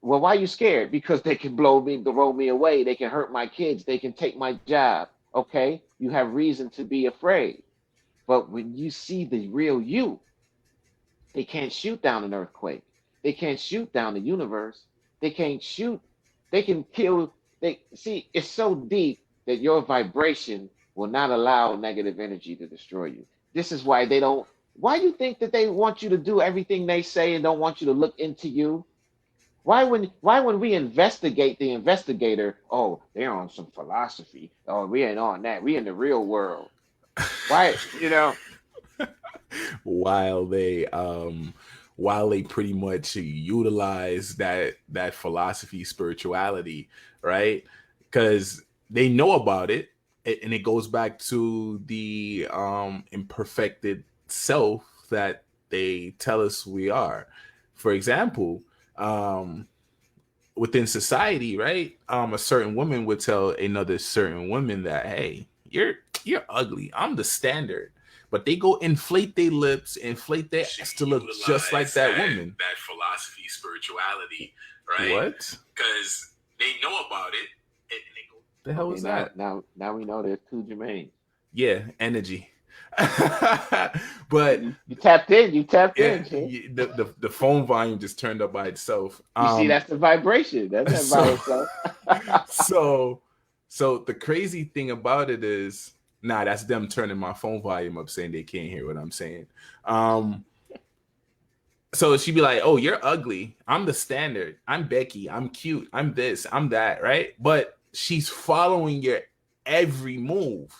Well, why are you scared? Because they can blow me away. They can hurt my kids. They can take my job. Okay, you have reason to be afraid. But when you see the real you, they can't shoot down an earthquake. They can't shoot down the universe. They can't shoot. They can kill. They see. It's so deep that your vibration will not allow negative energy to destroy you. This is why they don't. Why you think that they want you to do everything they say and don't want you to look into you? Why when we investigate the investigator, oh, they're on some philosophy. Oh, we ain't on that. We in the real world. Why, while they pretty much utilize that philosophy, spirituality, right? Because they know about it, and it goes back to the imperfected self that they tell us we are. For example, within society, right? A certain woman would tell another certain woman that, hey, you're ugly. I'm the standard. But they go inflate their lips, inflate their ass to look just like that woman. That philosophy, spirituality, right? What? Because they know about it, and they go, the hell okay, was now that? now we know there's two Jermaines. Yeah, energy. But You tapped in. You tapped yeah, in, Chief. the phone volume just turned up by itself. You see, that's the vibration. That's that by So itself. so so the crazy thing about it is, nah, that's them turning my phone volume up saying they can't hear what I'm saying. Um so she'd be like, oh, you're ugly. I'm the standard. I'm Becky. I'm cute. I'm this. I'm that, right? But she's following your every move.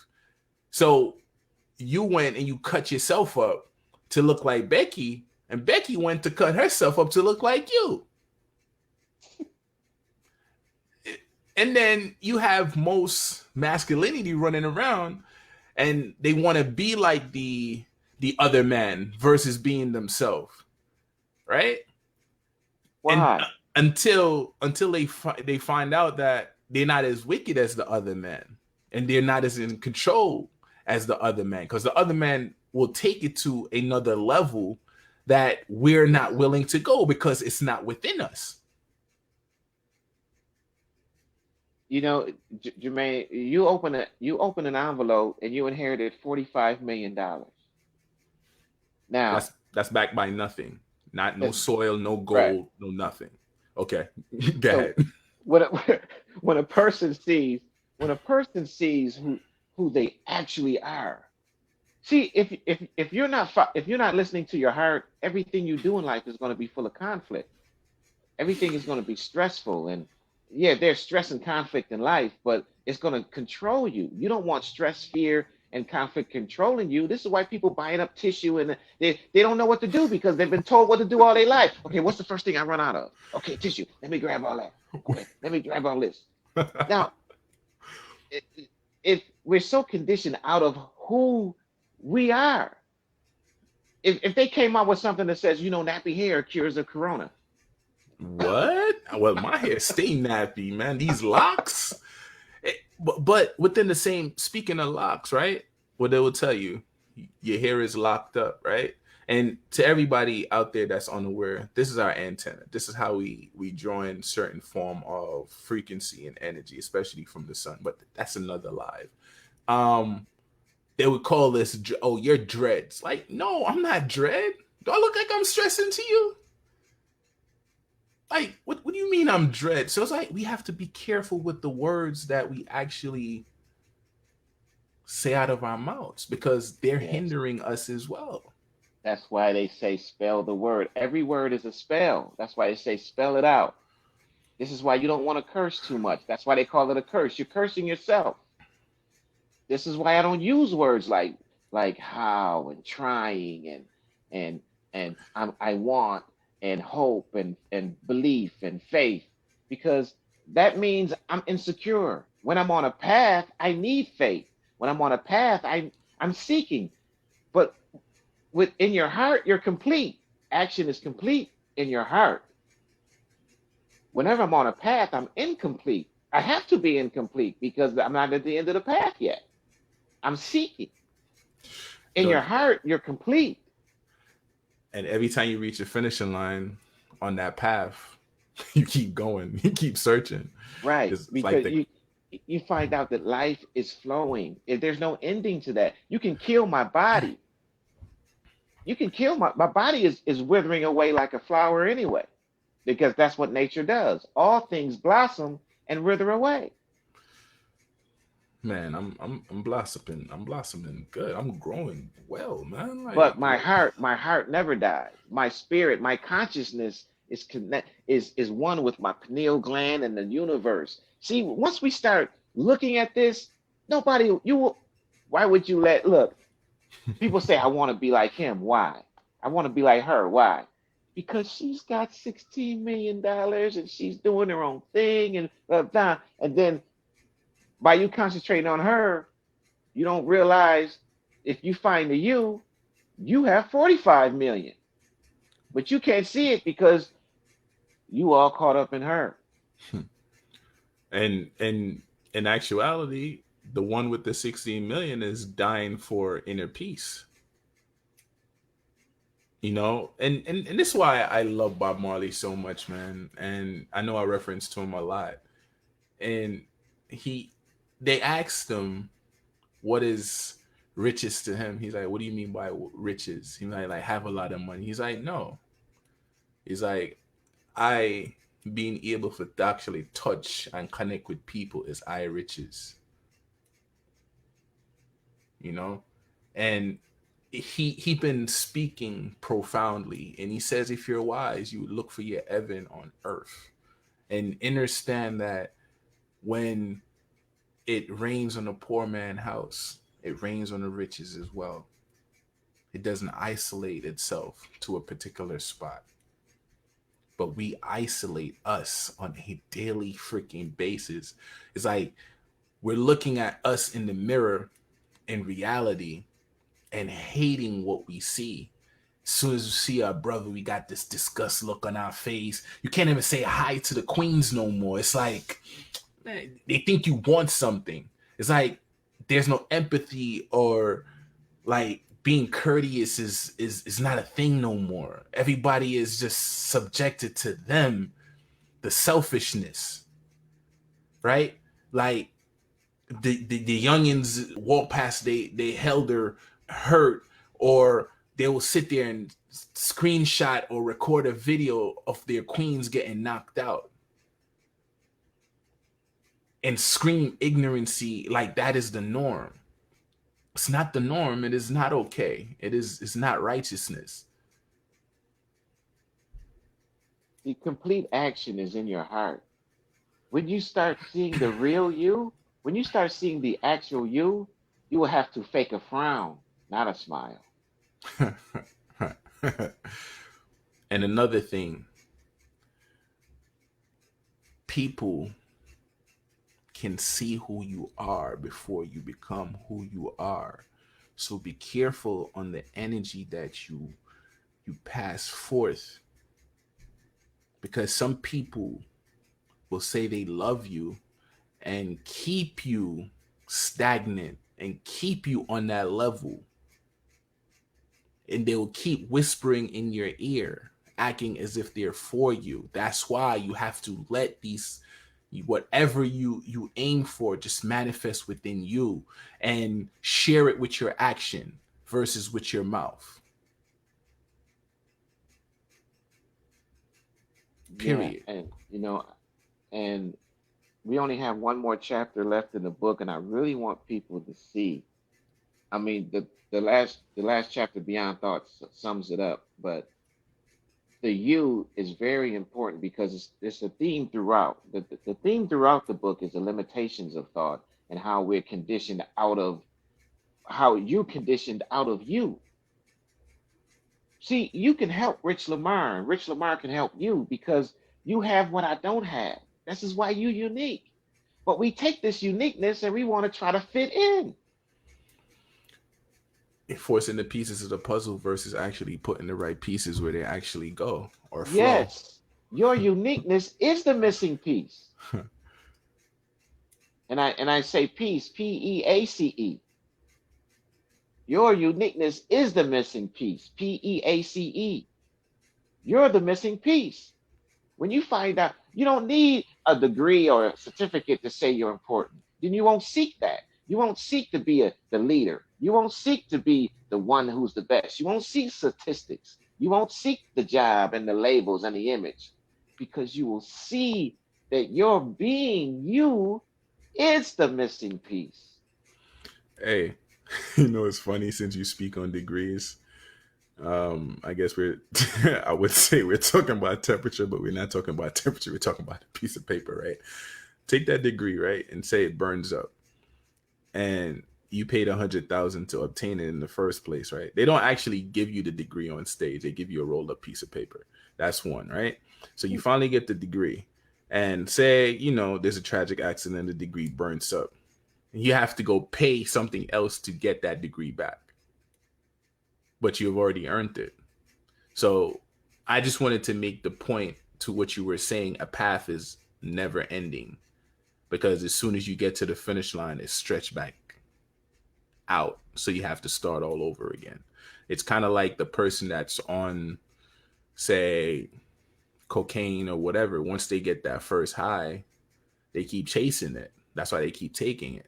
So you went and you cut yourself up to look like Becky, and Becky went to cut herself up to look like you. And then you have most masculinity running around, and they want to be like the other man versus being themselves, right? And Why? until they find out that they're not as wicked as the other man, and they're not as in control as the other man, because the other man will take it to another level that we're not willing to go because it's not within us. Jermaine, you open an envelope and you inherited $45 million. Now, That's backed by nothing, not no soil, no right. gold, no nothing. Okay, go So ahead. when a, when a person sees who they actually are. See, if you're not listening to your heart, everything you do in life is going to be full of conflict. Everything is going to be stressful, and yeah, there's stress and conflict in life, but it's going to control you. You don't want stress, fear, and conflict controlling you. This is why people buying up tissue, and they don't know what to do because they've been told what to do all their life. Okay, what's the first thing I run out of? Okay, tissue. Let me grab all that. Okay, let me grab all this. Now, i- if we're so conditioned out of who we are, if they came out with something that says, nappy hair cures the corona. What? Well, my hair stay nappy, man. These locks. But within the same, speaking of locks, right? What they will tell you, your hair is locked up, right? And to everybody out there that's unaware, this is our antenna. This is how we join certain form of frequency and energy, especially from the sun. But that's another live. Um, they would call this, oh, you're dreads. Like, no, I'm not dread. Do I look like I'm stressing to you? Like, what do you mean I'm dread? So it's like we have to be careful with the words that we actually say out of our mouths because they're Yes. hindering us as well. That's why they say spell the word. Every word is a spell. That's why they say spell it out. This is why you don't want to curse too much. That's why they call it a curse. You're cursing yourself. This is why I don't use words like how and trying and I want and hope and belief and faith because that means I'm insecure. When I'm on a path, I need faith. When I'm on a path, I'm seeking. But within your heart, you're complete. Action is complete in your heart. Whenever I'm on a path, I'm incomplete. I have to be incomplete because I'm not at the end of the path yet. I'm seeking. In You your know, heart, you're complete. and every time you reach a finishing line on that path, you keep going, you keep searching. Right. It's like Because the you find out that life is flowing. If there's no ending to that, you can kill my body. You can kill my body is withering away like a flower anyway, because that's what nature does. All things blossom and wither away. Man, I'm blossoming. I'm blossoming good. I'm growing well, man. But Like my heart never dies. My spirit, my consciousness is is one with my pineal gland and the universe. See, once we start looking at this, nobody you will. Why would you let look? People say I want to be like him. Why? I want to be like her. Why? Because she's got $16 million and she's doing her own thing and blah, blah. And then by you concentrating on her, you don't realize if you find the you have 45 million, but you can't see it because you all caught up in her. and in actuality, the one with the 16 million is dying for inner peace. And this is why I love Bob Marley so much, man. And I know I reference to him a lot. And he they asked him what is riches to him. He's like, what do you mean by riches? He might like have a lot of money. He's like, no. He's like, I being able to actually touch and connect with people is I riches, you know? And he been speaking profoundly, and he says if you're wise, you look for your heaven on earth. And understand that when it rains on a poor man's house, it rains on the riches as well. It doesn't isolate itself to a particular spot, but we isolate us on a daily freaking basis. It's like we're looking at us in the mirror in reality and hating what we see. As soon as we see our brother, we got this disgust look on our face. You can't even say hi to the queens no more. It's like, man, they think you want something. It's like there's no empathy, or like being courteous is not a thing no more. Everybody is just subjected to them, the selfishness, right? Like the youngins walk past, they held her hurt, or they will sit there and screenshot or record a video of their queens getting knocked out and scream ignorancy like that is the norm. It's not the norm. It is not okay. It's not righteousness. The complete action is in your heart. When you start seeing the real you, when you start seeing the actual you will have to fake a frown, not a smile. And another thing, people can see who you are before you become who you are. So be careful on the energy that you pass forth, because some people will say they love you and keep you stagnant and keep you on that level, and they will keep whispering in your ear, acting as if they're for you. That's why you have to let these, whatever you aim for, just manifest within you, and share it with your action versus with your mouth. Yeah, Period. and and we only have one more chapter left in the book, and I really want people to see. I mean, the last chapter, Beyond Thoughts, sums it up, but the you is very important because it's a theme throughout. The theme throughout the book is the limitations of thought and how we're conditioned out of how you conditioned out of you. See, you can help Rich Lamar, and Rich Lamar can help you because you have what I don't have. This is why you're unique. But we take this uniqueness and we want to try to fit in. Forcing the pieces of the puzzle versus actually putting the right pieces where they actually go or flow. Yes, your uniqueness is the missing piece. And I say peace, Peace. Your uniqueness is the missing piece, Peace. You're the missing piece. When you find out, you don't need a degree or a certificate to say you're important. Then you won't seek that. You won't seek to be the leader. You won't seek to be the one who's the best. You won't seek statistics. You won't seek the job and the labels and the image because you will see that your being you is the missing piece. Hey, you know it's funny since you speak on degrees. I guess we're I would say we're talking about temperature, but we're not talking about temperature. We're talking about a piece of paper, right? Take that degree, right, and say it burns up, and you paid 100,000 to obtain it in the first place, right? They don't actually give you the degree on stage. They give you a rolled up piece of paper. That's one, right? So you finally get the degree, and say there's a tragic accident, the degree burns up. You have to go pay something else to get that degree back, but you've already earned it. So I just wanted to make the point to what you were saying. A path is never ending because as soon as you get to the finish line, it's stretched back out. So you have to start all over again. It's kind of like the person that's on, say, cocaine or whatever. Once they get that first high, they keep chasing it. That's why they keep taking it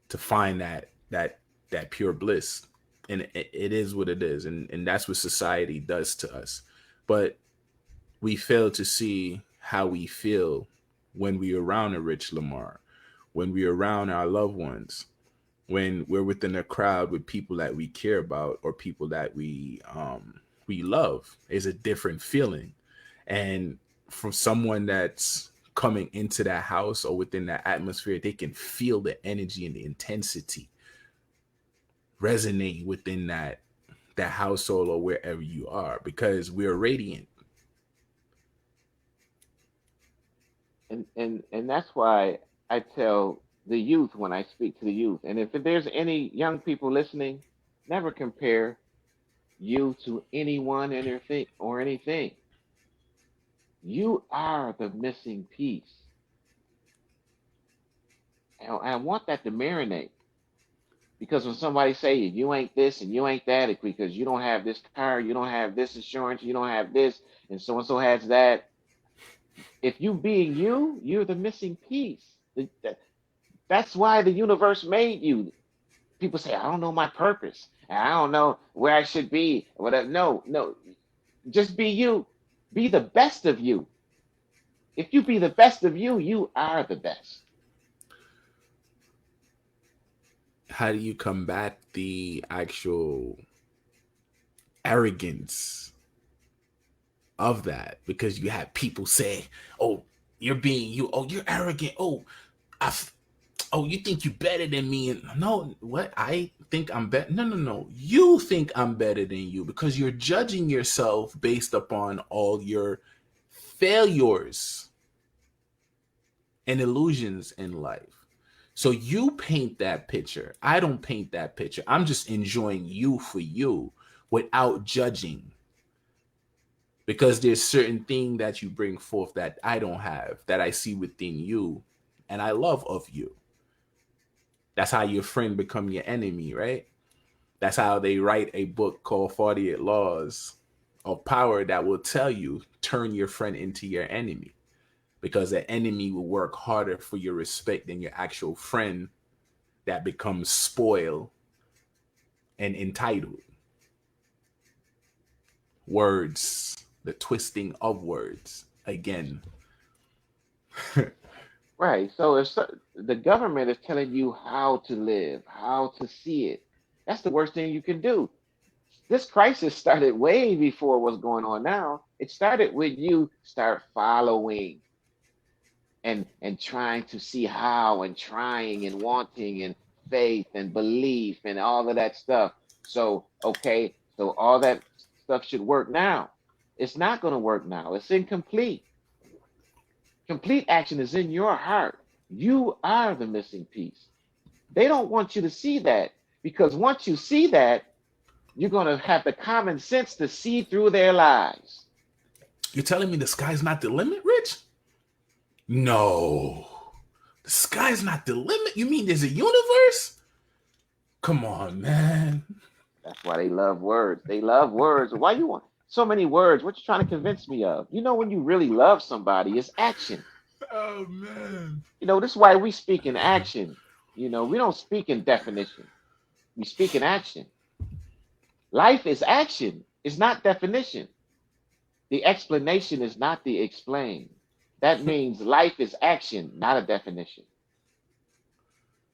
to find that pure bliss. And it is what it is, and that's what society does to us. But we fail to see how we feel when we're around a Rich Lamar, when we're around our loved ones, when we're within a crowd with people that we care about or people that we love. Is a different feeling. And from someone that's coming into that house or within that atmosphere, they can feel the energy and the intensity resonate within that household or wherever you are because we're radiant. And that's why I tell the youth when I speak to the youth, and if there's any young people listening, never compare you to anyone and anything or anything. You are the missing piece. And I want that to marinate because when somebody say you ain't this and you ain't that, it's because you don't have this car, you don't have this insurance, you don't have this, and so has that. If you being you, you're the missing piece. That's why the universe made you. People say, I don't know my purpose. And I don't know where I should be. Whatever. No, no. Just be you. Be the best of you. If you be the best of you, you are the best. How do you combat the actual arrogance of that? Because you have people say, "Oh, you're being you. Oh, you're arrogant. Oh, I, oh, you think you're better than me?" And no, what I think I'm better. No, no, no. You think I'm better than you because you're judging yourself based upon all your failures and illusions in life. So you paint that picture. I don't paint that picture. I'm just enjoying you for you without judging because there's certain thing that you bring forth that I don't have that I see within you and I love of you. That's how your friend become your enemy, right? That's how they write a book called 48 Laws of Power that will tell you turn your friend into your enemy because the enemy will work harder for your respect than your actual friend that becomes spoiled and entitled. Words, the twisting of words. Again, Right. So if the government is telling you how to live, how to see it, that's the worst thing you can do. This crisis started way before what's going on now. It started with you start following and trying to see how and trying and wanting and faith and belief and all of that stuff. So, okay, so all that stuff should work now. It's not going to work now. It's incomplete. Complete action is in your heart. You are the missing piece. They don't want you to see that because once you see that, you're going to have the common sense to see through their lies. you're telling me the sky's not the limit, Rich? No. The sky's not the limit? You mean there's a universe? Come on, man. That's why they love words. They love words. Why you want so many words? What you trying to convince me of? You know, when you really love somebody, it's action. Oh, man. This is why we speak in action. We don't speak in definition. We speak in action. Life is action. It's not definition. The explanation is not the explain. That means life is action, not a definition.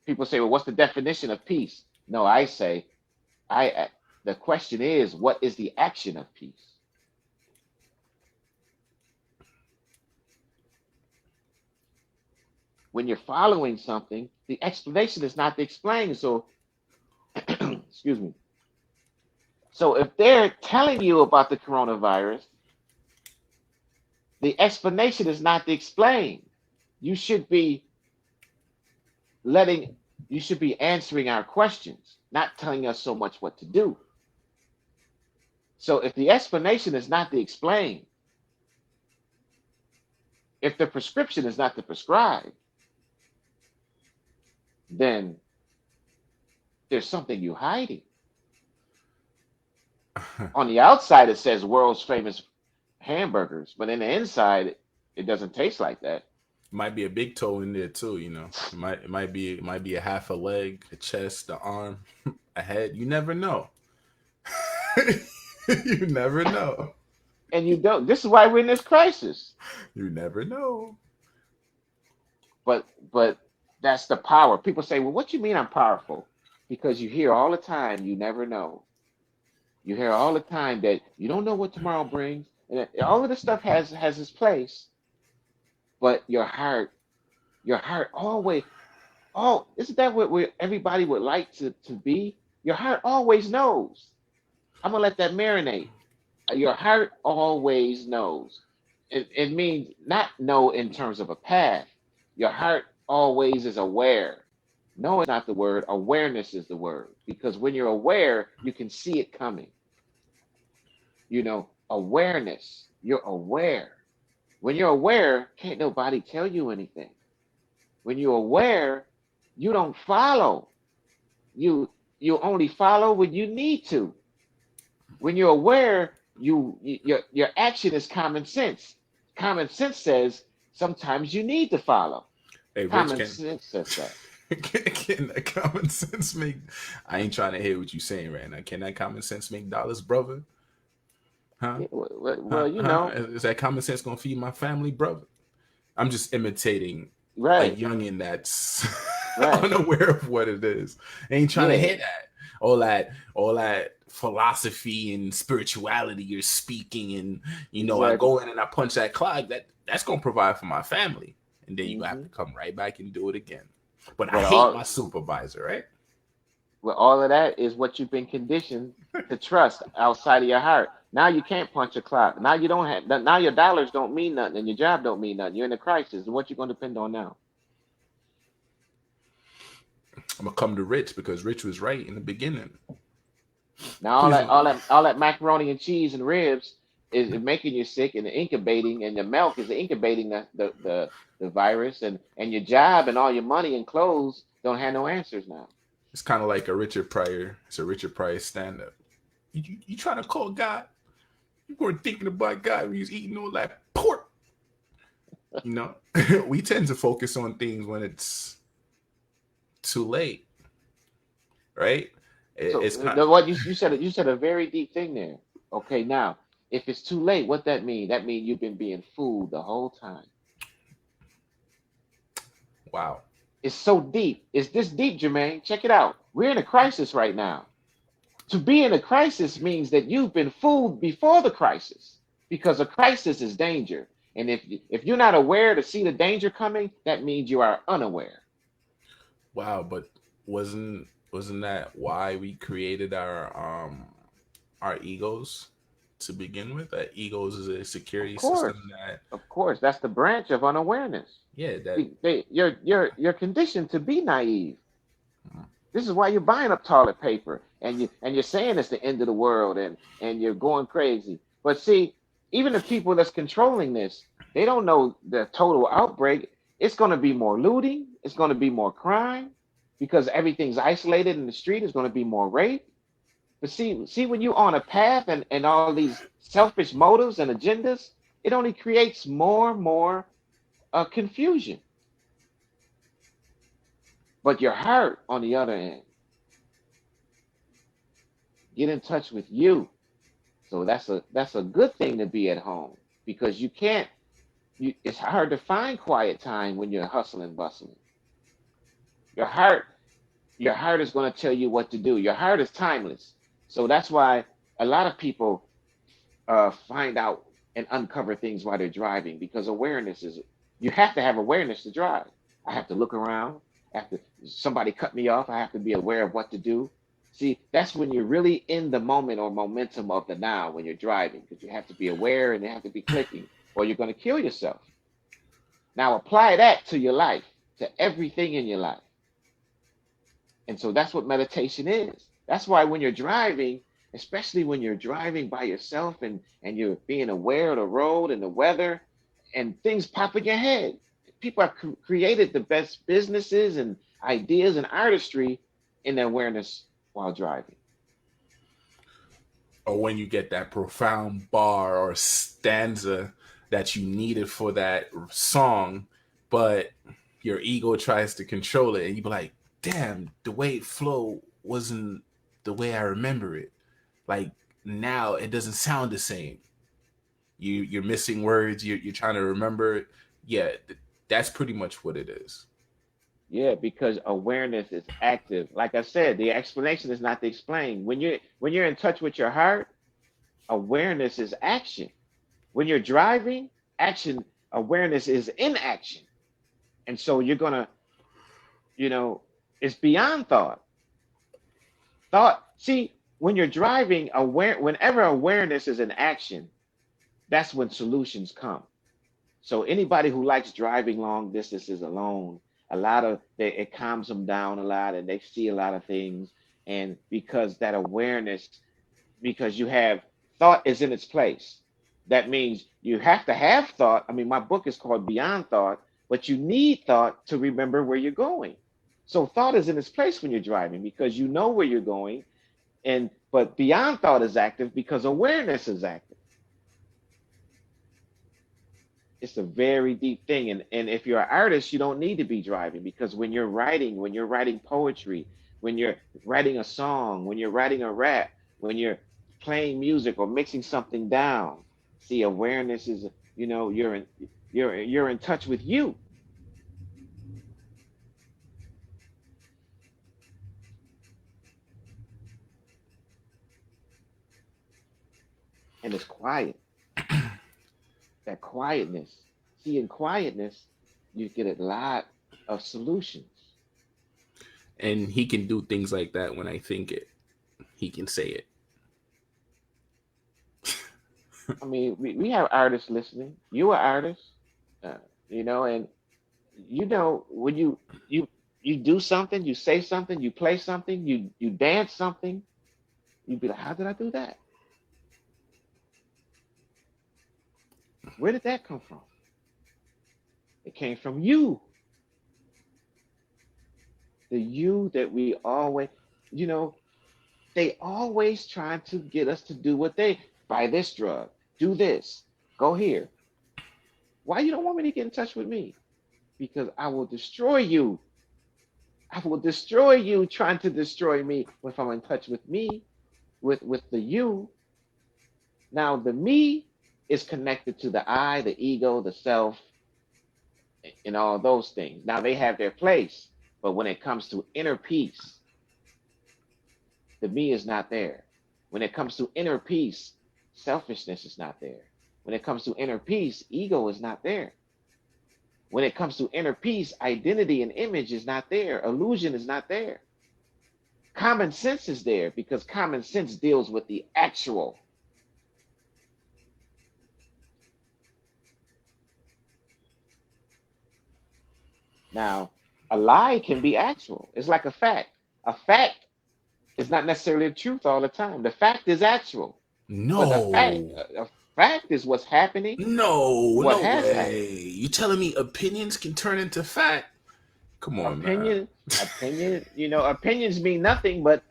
People say, well, what's the definition of peace? No, I say, I the question is, what is the action of peace? When you're following something, the explanation is not the explain. So, excuse me. So if they're telling you about the coronavirus, the explanation is not the explain. You should be letting, you should be answering our questions, not telling us so much what to do. So if the explanation is not the explain, if the prescription is not the prescribe, then there's something you hiding. On the outside, it says world's famous hamburgers, but in the inside, it doesn't taste like that. Might be a big toe in there too, you know. It might be a half a leg, a chest, the arm, a head. You never know. You never know. And you don't. This is why we're in this crisis. You never know. But that's the power. People say, well, what you mean I'm powerful? Because you hear all the time, you never know. You hear all the time that you don't know what tomorrow brings. And all of this stuff has its place, but your heart always, oh, isn't that what everybody would like to be? Your heart always knows. I'm gonna let that marinate. Your heart always knows. It means not know in terms of a path. Your heart always is aware. No is not the word. Awareness is the word. Because when you're aware, you can see it coming. Awareness. You're aware. When you're aware, can't nobody tell you anything. When you're aware, you don't follow. You only follow when you need to. When you're aware, your action is common sense. Common sense says sometimes you need to follow. Hey, Rich, Common can sense says that. can that common sense make? I ain't trying to hear what you saying right now. Can that common sense make dollars, brother? Huh? Yeah, Huh? well, Huh? Is that common sense gonna feed my family, brother? I'm just imitating a right, youngin that's right, unaware of what it is. Ain't trying to yeah, hear that. All that philosophy and spirituality you're speaking, and I exactly. go in and I punch that clock. That's gonna provide for my family, and then you have hmm to come right back and do it again. But I But hate my supervisor, right? all of that is what you've been conditioned to trust outside of your heart. Now you can't punch a clock. Now you don't have. Now your dollars don't mean nothing, and your job don't mean nothing. You're in a crisis. What you gonna depend on now? I'm gonna come to Rich because Rich was right in the beginning. Now He's all that macaroni and cheese and ribs is making you sick and incubating, and your milk is incubating the virus, and your job and all your money and clothes don't have no answers now. it's kind of like a Richard Pryor. It's a Richard Pryor stand up. You trying to call God? You weren't thinking about God when you was eating all that pork. You know, we tend to focus on things when it's too late, right? So It's kind of, what you said a very deep thing there. Okay, now if it's too late, what that mean? That mean you've been being fooled the whole time. wow. It's so deep. It's this deep, Jermaine. Check it out. We're in a crisis right now. To be in a crisis means that you've been fooled before the crisis, because a crisis is danger. And if you're not aware to see the danger coming, that means you are unaware. Wow, but wasn't that why we created our egos to begin with? That egos is a Of security system course, that of course, that's the branch of unawareness. yeah, that You're conditioned to be naive. This is why you're buying up toilet paper, and you're saying it's the end of the world, and you're going crazy. But see, even the people that's controlling this, they don't know the total outbreak. It's going to be more looting. It's going to be more crime because everything's isolated in the street. It's going to be more rape. But see, when you're on a path and all these selfish motives and agendas, it only creates more confusion. But your heart, on the other end, get in touch with you. So that's a good thing to be at home, because you can't. It's hard to find quiet time when you're hustling, bustling. Your heart. Your heart is going to tell you what to do. Your heart is timeless. So that's why a lot of people find out and uncover things while they're driving, because awareness is, you have to have awareness to drive. I have to look around. After somebody cut me off, I have to be aware of what to do. See, that's when you're really in the moment or momentum of the now when you're driving, because you have to be aware and you have to be clicking, or you're going to kill yourself. Now apply that to your life, to everything in your life. And so that's what meditation is. That's why when you're driving, especially when you're driving by yourself and you're being aware of the road and the weather and things pop in your head. People have created the best businesses and ideas and artistry in their awareness while driving. Or when you get that profound bar or stanza that you needed for that song, but your ego tries to control it, and you be like, "Damn, the way it flowed wasn't the way I remember it. Like now, it doesn't sound the same. You're missing words. You're trying to remember it. Yeah, that's pretty much what it is. Yeah, because awareness is active. Like I said, the explanation is not to explain. When you're in touch with your heart, awareness is action. When you're driving, action awareness is in action. And so you're gonna, you know, it's beyond thought. Thought, see, when you're driving, whenever awareness is in action, that's when solutions come. So anybody who likes driving long distances alone, it calms them down a lot, and they see a lot of things. And because that awareness, because you have thought is in its place. That means you have to have thought. I mean, my book is called Beyond Thought, but you need thought to remember where you're going. So thought is in its place when you're driving because you know where you're going, and but beyond thought is active because awareness is active. It's a very deep thing. And if you're an artist, you don't need to be driving, because when you're writing poetry, when you're writing a song, when you're writing a rap, when you're playing music or mixing something down, see, awareness is, you're in touch with you, and it's quiet. That quietness. See, in quietness, you get a lot of solutions. And he can do things like that when I think it. He can say it. I mean, we have artists listening. You are artists, uh, and when you do something, you say something, you play something, you dance something, you'd be like, how did I do that? Where did that come from? It came from you, the you that we always, you know, they always trying to get us to do what they buy this drug, do this, go here. Why you don't want me to get in touch with me? Because I will destroy you. I will destroy you trying to destroy me if I'm in touch with me, with the you. Now the me is connected to the I, the ego, the self, and all those things. Now they have their place, but when it comes to inner peace, the me is not there. When it comes to inner peace, selfishness is not there. When it comes to inner peace, ego is not there. When it comes to inner peace, identity and image is not there. Illusion is not there. Common sense is there because common sense deals with the actual. Now, a lie can be actual. It's like a fact. A fact is not necessarily the truth all the time. The fact is actual, but No. a fact is what's happening, No, what no has happened. way. You telling me opinions can turn into fact? Come on, man. Opinions mean nothing, but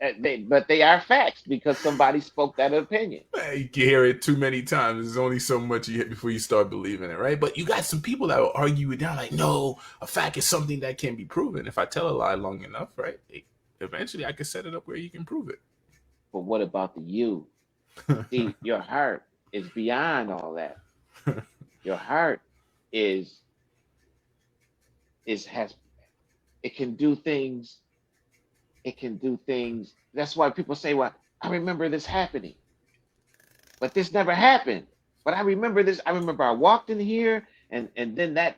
they are facts because somebody spoke that opinion. You can hear it too many times. There's only so much you hit before you start believing it, right? But you got some people that will argue it down like, no, a fact is something that can be proven. If I tell a lie long enough, right? Eventually I can set it up where you can prove But what about the you? it. See, your heart is beyond all that. Your heart is is has it can do things. it can do things. That's why people say, "Well, I remember this happening, but this never happened." But I remember this. I remember I walked in here, and then that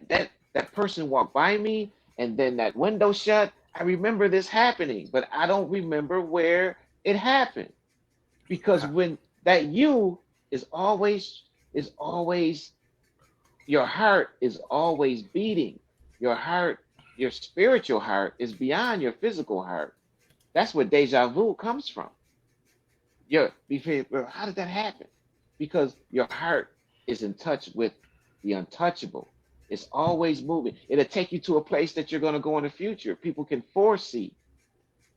person walked by me, and then that window shut. I remember this happening, but I don't remember where it happened because I, when that you is always your heart is always beating. Your heart, your spiritual heart is beyond your physical heart. That's where deja vu comes from. Well, how did that happen? Because your heart is in touch with the untouchable. It's always moving. It'll take you to a place that you're going to go in the future. People can foresee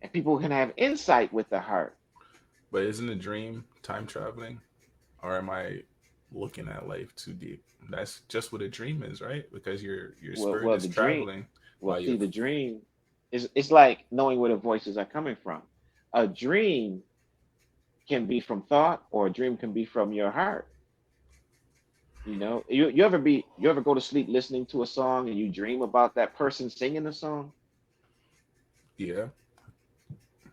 and people can have insight with the heart. but isn't a dream time traveling? Or am I looking at life too deep? That's just what a dream is, right? Because your Well, spirit well, is the dream, traveling well, while see, you're. the dream is it's like knowing where the voices are coming from. A dream can be from thought, or a dream can be from your heart. You ever go to sleep listening to a song and you dream about that person singing the song? Yeah.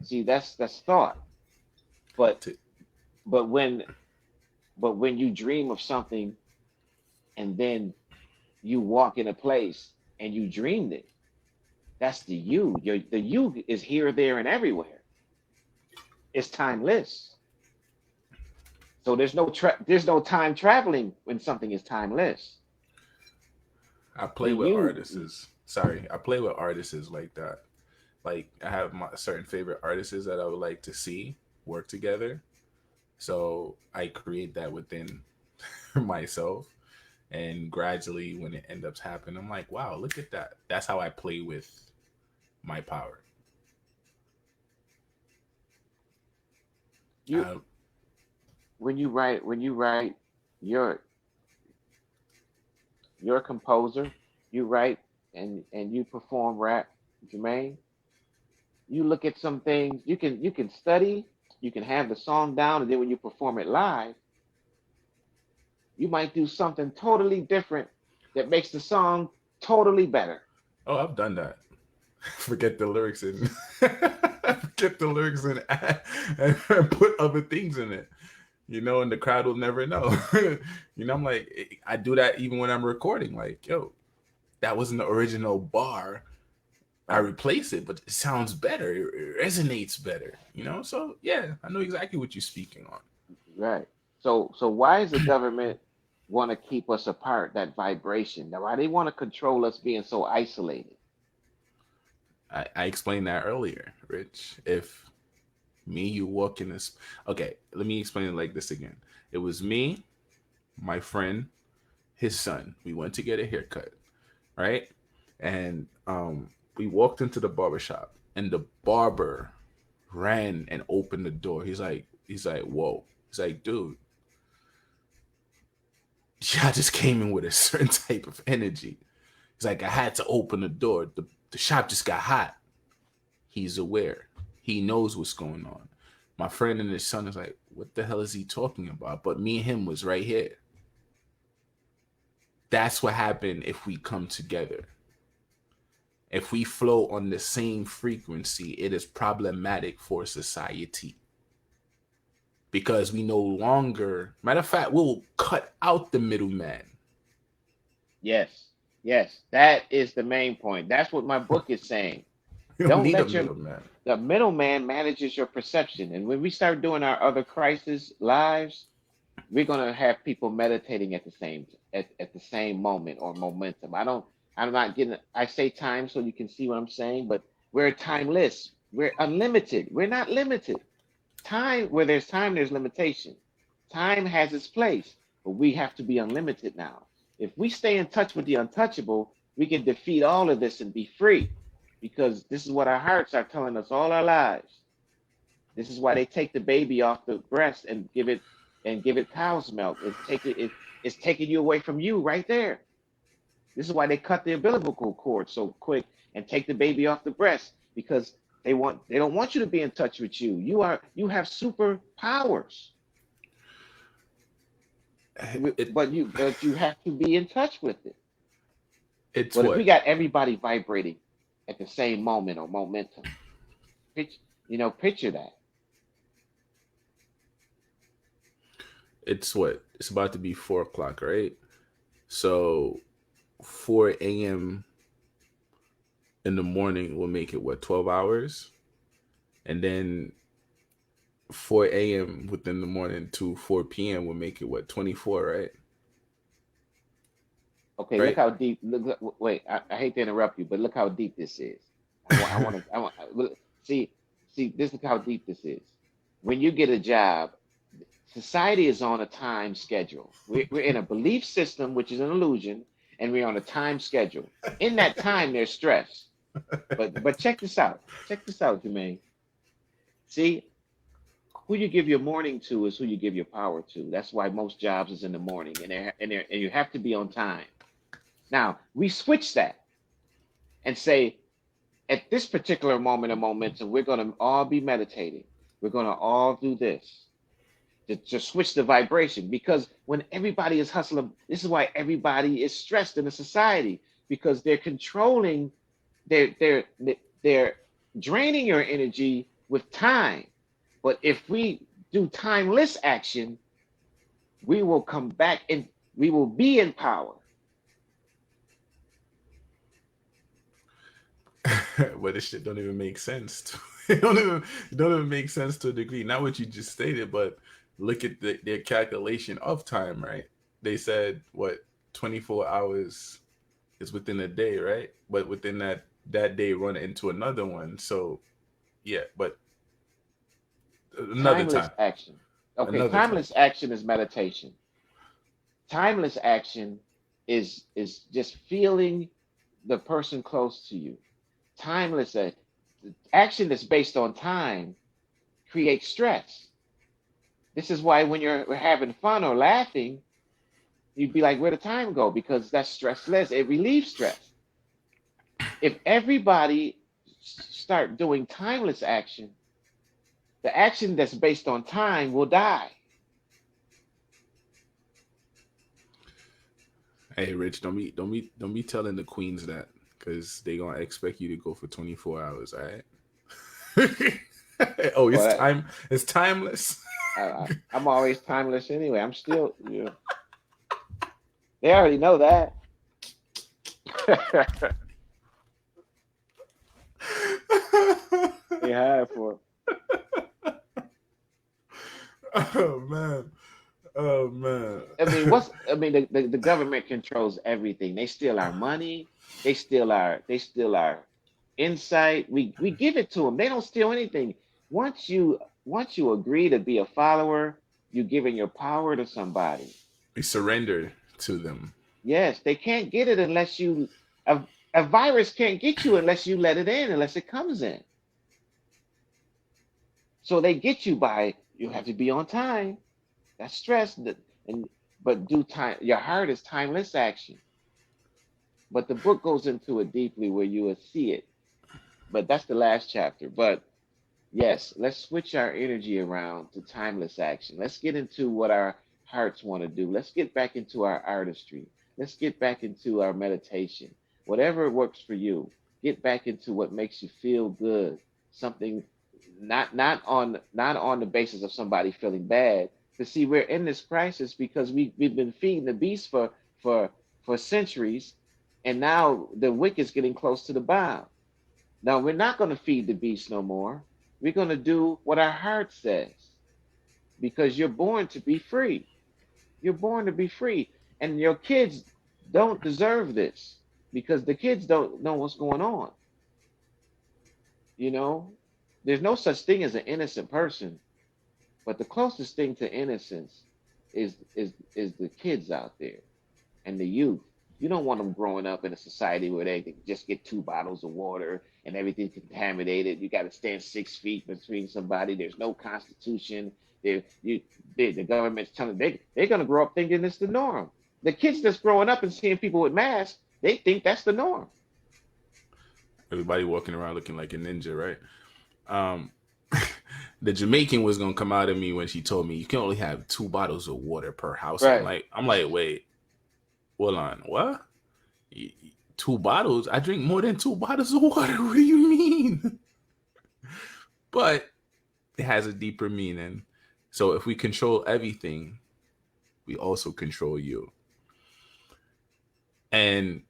See, that's thought. But To, but when but when you dream of something and then you walk in a place and you dreamed it, that's the you. The you is here, there, and everywhere. It's timeless. So there's no time traveling when something is timeless. I The play with you, artists. Sorry, I play with artists like that. Like I have my certain favorite artists that I would like to see work together. So I create that within myself, and gradually, when it ends up happening, I'm like, wow, look at that. That's how I play with my power. you I, when you write, you're you're a composer. You write and you perform rap, Jermaine. You look at some things. You can study. You can have the song down, and then when you perform it live, you might do something totally different that makes the song totally better. oh, I've done that. Forget the lyrics and forget the lyrics and put other things in it. And the crowd will never know. I'm like, I do that even when I'm recording. Like, yo, that wasn't the original bar. I Right, replace it, but it sounds better. It resonates better. So yeah, I know exactly what you're speaking on. right. So why does the government want to keep us apart? That vibration. Now, why they want to control us being so isolated? I explained that earlier, Rich. If me, you walk in this. Okay, let me explain it like this again. It was me, my friend, his son. We went to get a haircut, right? And we walked into the barber shop, and the barber ran and opened the door. He's like, whoa. He's like, dude, yeah, I just came in with a certain type of energy. He's like, I had to open the door. The shop just got hot. He's aware. He knows what's going on. My friend and his son is like, what the hell is he talking about? But me and him was right here. That's what happened if we come together. If we flow on the same frequency, it is problematic for society because we no longer, matter of fact, we'll cut out the middleman. Yes, yes. That is the main point. That's what my book is saying. We don't Don't need a let middleman. the middleman manages your perception. And when we start doing our other crisis lives, we're gonna have people meditating at the same moment or momentum. I'm not getting I say time so you can see what I'm saying, but we're timeless. We're unlimited. We're not limited. Time where there's time, there's limitation. Time has its place, but we have to be unlimited now. If we stay in touch with the untouchable, we can defeat all of this and be free. Because this is what our hearts are telling us all our lives. This is why they take the baby off the breast and give it cow's milk. It's taking you away from you right there. This is why they cut the umbilical cord so quick and take the baby off the breast because they don't want you to be in touch with you. You have superpowers, It but you have to be in touch with it. it's But if we what got everybody vibrating at the same moment or momentum, Picture that. It's what? It's about to be 4 o'clock, right? So 4 a.m. in the morning will make it what, 12 hours? And then 4 a.m. within the morning to 4 p.m. will make it what, 24, right? Okay, look Right? how deep. Wait, I hate to interrupt you, but look how deep this is. See, this is how deep this is. When you get a job, society is on a time schedule. We're in a belief system, which is an illusion, and we're on a time schedule. In that time, there's stress. But check this out. Check this out, Jermaine. See, who you give your morning to is who you give your power to. That's why most jobs is in the morning, and you have to be on time. Now we switch that and say, at this particular moment of momentum, we're going to all be meditating. We're going to all do this to switch the vibration. Because when everybody is hustling, this is why everybody is stressed in a society, because they're controlling, they're draining your energy with time. But if we do timeless action, we will come back and we will be in power. But this shit don't even make sense. It don't even make sense to a degree. Not what you just stated, but look at their calculation of time, right? They said what, 24 hours is within a day, right? But within that day run into another one. So yeah, but another Timeless time, action. Okay, another time. timeless action is meditation. Timeless action is just feeling the person close to you. Timeless action that's based on time creates stress. This is why when you're having fun or laughing, you'd be like, where the time go? Because that's stressless. It relieves stress. If everybody start doing timeless action, the action that's based on time will die. Hey, Rich, don't be telling the queens that, because they gonna expect you to go for 24 hours. All right. Oh, it's Well, time. It's timeless. I'm always timeless anyway. I'm still, they already know that. They hired for it. Oh man. Oh man. I mean, the government controls everything. They steal our money. They steal our insight. We give it to them. They don't steal anything. Once you agree to be a follower, you're giving your power to somebody. We surrender to them. Yes, they can't get it unless you a, a virus can't get you unless you let it in, unless it comes in. So they get you by you have to be on time. That's stress. And but do time your heart is timeless action. But the book goes into it deeply where you will see it. But that's the last chapter. But yes, let's switch our energy around to timeless action. Let's get into what our hearts want to do. Let's get back into our artistry. Let's get back into our meditation. Whatever works for you, get back into what makes you feel good. Something not on the basis of somebody feeling bad. To see we're in this crisis because we've been feeding the beast for for centuries, and now the wick is getting close to the bow. Now we're not going to feed the beast no more. We're going to do what our heart says because you're born to be free. You're born to be free. And your kids don't deserve this because the kids don't know what's going on. You know, there's no such thing as an innocent person, but the closest thing to innocence is the kids out there and the youth. You don't want them growing up in a society where they can just get 2 bottles of water and everything's contaminated. You got to stand 6 feet between somebody. There's no constitution. The government's telling them they're going to grow up thinking it's the norm. The kids that's growing up and seeing people with masks, they think that's the norm. Everybody walking around looking like a ninja, right? Um, the Jamaican was gonna come out of me when she told me you can only have 2 bottles of water per house. I'm Right. like, I'm like, wait, hold on, what? 2 bottles? I drink more than 2 bottles of water. What do you mean? but it has a deeper meaning. So if we control everything, we also control you. And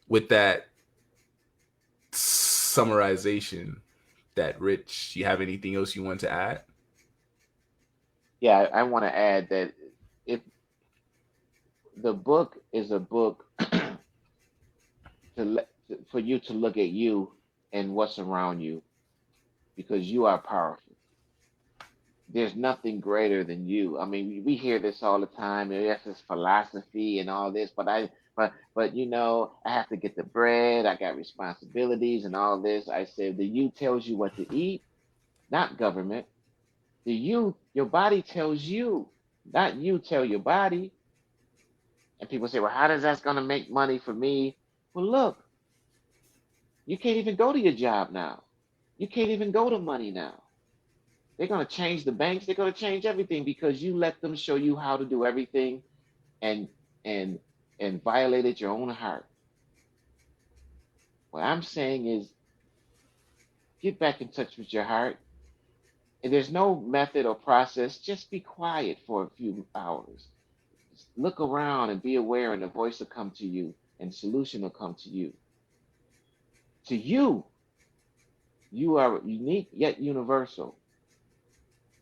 with that summarization, that Rich, you have anything else you want to add? Yeah, I want to add that if the book is a book for you to look at you and what's around you, because you are powerful. There's nothing greater than you. I mean, we hear this all the time. And yes, it's philosophy and all this, but I have to get the bread. I got responsibilities and all this. I said the you tells you what to eat, not government. The you, your body tells you, not you tell your body. And people say, well, how does that's going to make money for me? Well, look, you can't even go to your job now. You can't even go to money now. They're going to change the banks. They're going to change everything because you let them show you how to do everything and and and violated your own heart. What I'm saying is get back in touch with your heart. And there's no method or process. Just be quiet for a few hours. Just look around and be aware, and the voice will come to you, and solution will come to you. To you, you are unique yet universal.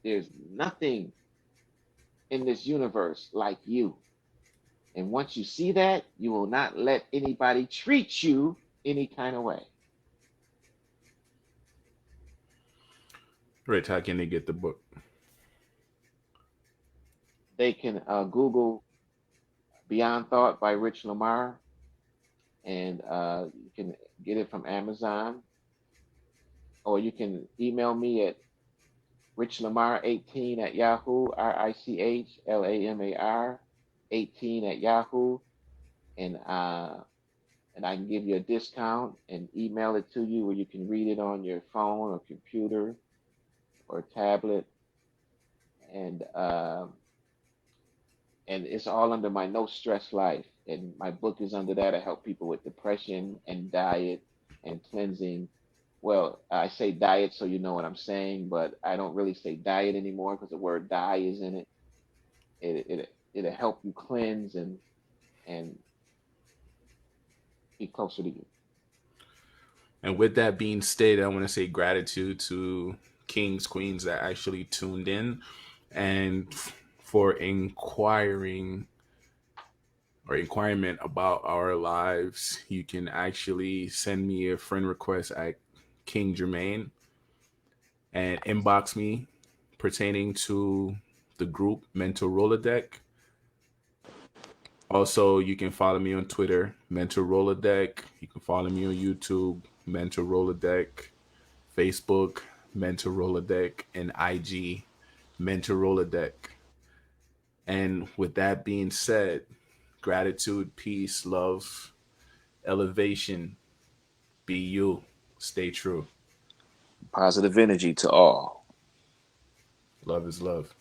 There's nothing in this universe like you. And once you see that, you will not let anybody treat you any kind of way. Rich, how can they get the book? They can Google Beyond Thought by Rich Lamar, and you can get it from Amazon, or you can email me at richlamar18 at Yahoo, RICHLAMAR 18 at Yahoo, and I can give you a discount and email it to you where you can read it on your phone or computer or tablet, and it's all under my No Stress Life. And my book is under that. I help people with depression and diet and cleansing. Well, I say diet so you know what I'm saying, but I don't really say diet anymore because the word die is in it. It'll help you cleanse and be closer to you. And with that being stated, I want to say gratitude to kings, queens that actually tuned in and for inquiring or inquirement about our lives. You can actually send me a friend request at King Jermaine and inbox me pertaining to the group Mental Rolodeck. Also, you can follow me on Twitter, Mental Rolodeck. You can follow me on YouTube, Mental Rolodeck, Facebook, Mental Rolodeck, and IG, Mental Rolodeck. And with that being said, gratitude, peace, love, elevation, be you, stay true. Positive energy to all. Love is love.